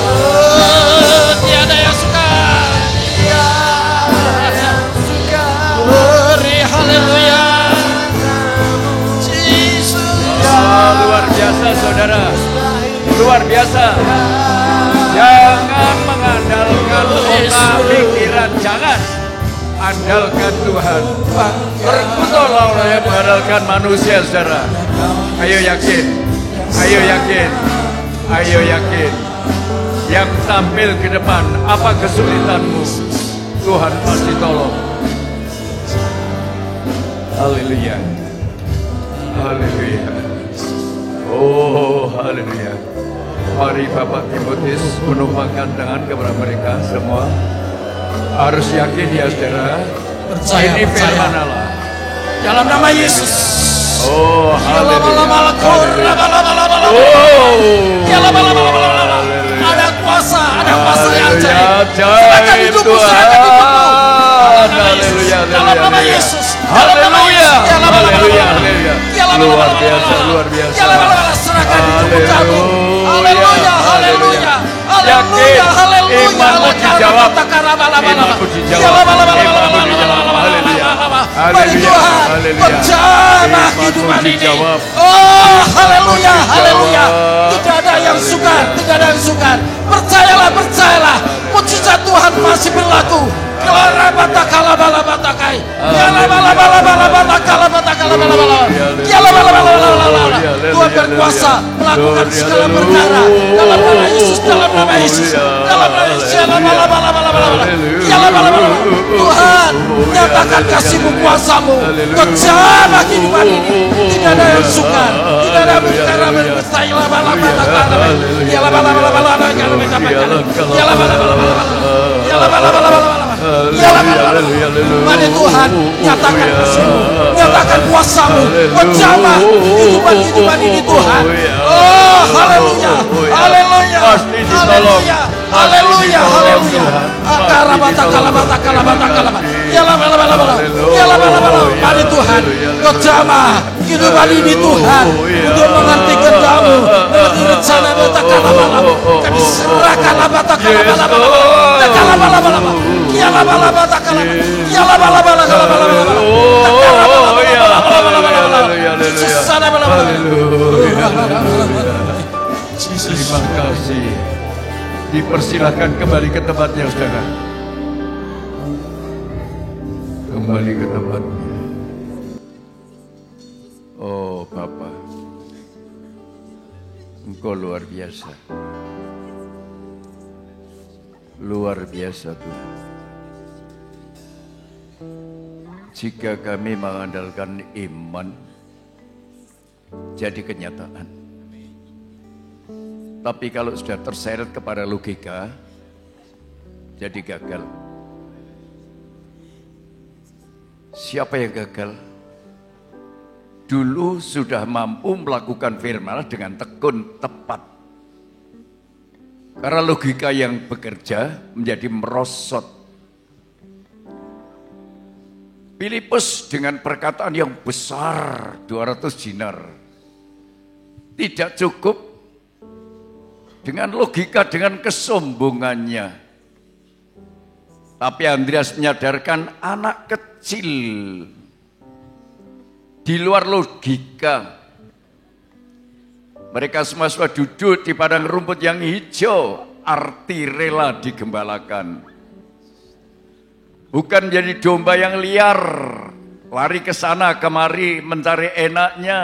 Oh, tiada yang suka, tiada yang suka. Glory, haleluya. Yesus. Luar biasa saudara, luar biasa. Jangan mengandalkan otak pikiran, jangan. Andalkan Tuhan. Terkutuklah orang yang mengandalkan manusia saudara. Ayo yakin, ayo yakin, ayo yakin. Yang tampil ke depan, apa kesulitanmu, Tuhan pasti tolong. Haleluya, haleluya. Oh haleluya. Mari Bapak Timotius menumpangkan tangan kepada mereka semua. Harus yakin ya saudara. Percaya, ini percaya. firman Allah. Dalam nama Yesus. Oh haleluya. Ada kuasa yang ajaib. Silakan hidup Tuhan. Haleluya. Dalam nama Yesus. Haleluya. Haleluya. Luar biasa, luar biasa. Serahkan hidupmu. Haleluya, haleluya. Yakin, haleluya. imanmu dijawab. Imanmu dijawab. Imanmu dijawab. Haleluya. Bagi Tuhan, pecahlah kehidupan ini. Oh, haleluya, haleluya. Tidak ada yang sukar, tidak ada yang sukar. Percayalah, percayalah. Mujizat Tuhan masih berlaku. Kelarabatakalabalabatakai. Yalabalabalabalabatakalabatakalabalabalabatakai. kuasa melakukan segala perkara dalam nama Yesus, dalam nama Yesus, dalam nama Yesus. Tuhan, nyatakan kasih-Mu, kuasa-Mu kejamah kehidupan ini. Tidak ada yang sukar, tidak ada perkara bermestai. Mari Tuhan, nyatakan kasih-Mu, nyatakan kuasa-Mu kejamah kehidupan ini Tuhan. Oh, haleluya, haleluya, haleluya, haleluya, haleluya. Mari Tuhan, kejamah kehidupan ini Tuhan, untuk mengerti kehendak-Mu, mengerti rencana-Mu. Kami serahkan Terima kasih. Dipersilahkan kembali ke tempatnya, saudara. Kembali ke tempatnya. Oh Bapa, Engkau luar biasa. Luar biasa Tuhan. Jika kami mengandalkan iman, jadi kenyataan. Tapi kalau sudah terseret kepada logika, jadi gagal. Siapa yang gagal? Dulu sudah mampu melakukan firman dengan tekun tepat. Karena logika yang bekerja menjadi merosot. Filipus dengan perkataan yang besar, 200 dinar. Tidak cukup dengan logika, dengan kesombongannya. Tapi Andreas menyadarkan anak kecil di luar logika. Mereka semua duduk di padang rumput yang hijau, arti rela digembalakan. Bukan jadi domba yang liar, lari ke sana kemari mencari enaknya.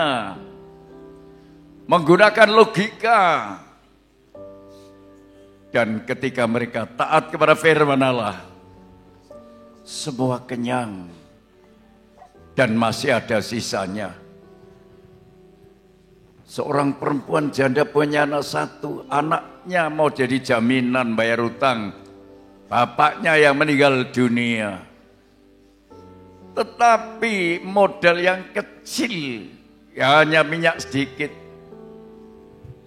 Menggunakan logika. Dan ketika mereka taat kepada firman Allah, semua kenyang. Dan masih ada sisanya. Seorang perempuan janda punya anak satu, anaknya mau jadi jaminan bayar utang. Bapaknya yang meninggal dunia. Tetapi modal yang kecil, ya hanya minyak sedikit.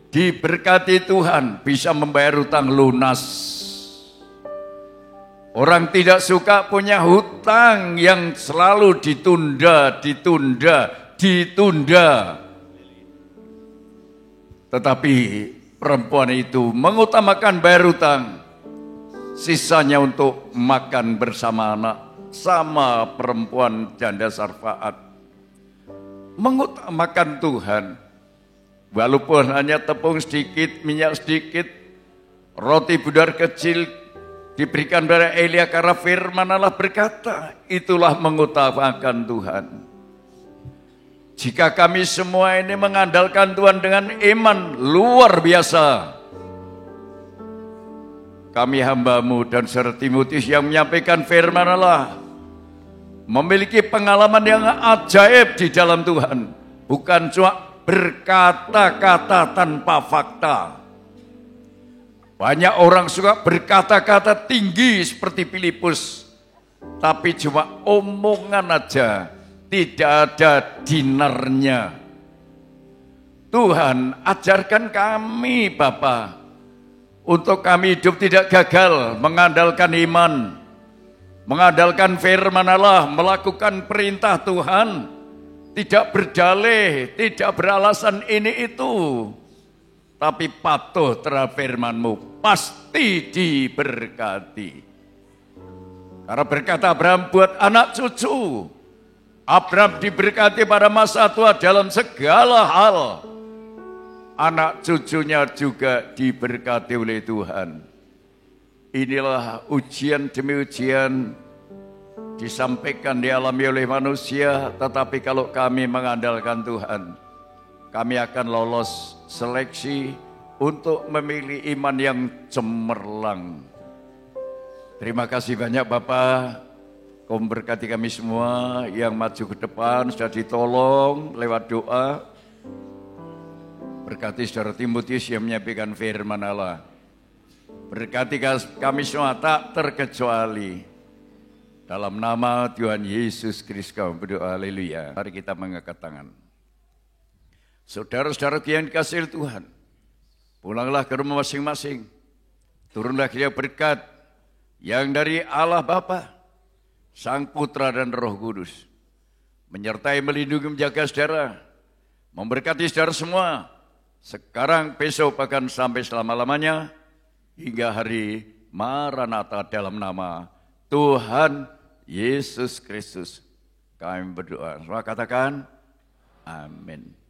Diberkati Tuhan bisa membayar utang lunas. Orang tidak suka punya hutang yang selalu ditunda. Tetapi perempuan itu mengutamakan bayar hutang. Sisanya untuk makan bersama anak. Sama perempuan janda Sarfaat. Mengutamakan Tuhan. Walaupun hanya tepung sedikit, minyak sedikit, roti budar kecil diberikan kepada Elia karena firman Allah berkata, itulah mengutamakan Tuhan. Jika kami semua ini mengandalkan Tuhan dengan iman luar biasa. Kami hamba-Mu dan saudara Timotius yang menyampaikan firman Allah, memiliki pengalaman yang ajaib di dalam Tuhan. Bukan cuma berkata-kata tanpa fakta. Banyak orang suka berkata-kata tinggi seperti Filipus, tapi cuma omongan aja, tidak ada dinarnya. Tuhan, ajarkan kami Bapa, untuk kami hidup tidak gagal, mengandalkan iman, mengandalkan firman Allah, melakukan perintah Tuhan, tidak berdalih, tidak beralasan ini itu, tapi patuh terhadap firman-Mu, pasti diberkati. Karena berkata Abraham buat anak cucu, Abraham diberkati pada masa tua dalam segala hal. Anak cucunya juga diberkati oleh Tuhan. Inilah ujian demi ujian disampaikan, dialami oleh manusia. Tetapi kalau kami mengandalkan Tuhan, kami akan lolos seleksi untuk memilih iman yang cemerlang. Terima kasih banyak Bapak. Kau memberkati kami semua yang maju ke depan, sudah ditolong lewat doa. Berkati saudara Timotius yang menyampaikan firman Allah. Berkati kami semua tak terkecuali. Dalam nama Tuhan Yesus Kristus kami berdoa, haleluya. Mari kita mengangkat tangan. Saudara-saudara yang dikasihi Tuhan, pulanglah ke rumah masing-masing. Turunlah kiranya berkat yang dari Allah Bapa, Sang Putra dan Roh Kudus, menyertai, melindungi, menjaga saudara, memberkati saudara semua, sekarang, besok, bahkan sampai selama-lamanya, hingga hari Maranatha dalam nama Tuhan Yesus Kristus. Kami berdoa. Semua katakan, amin.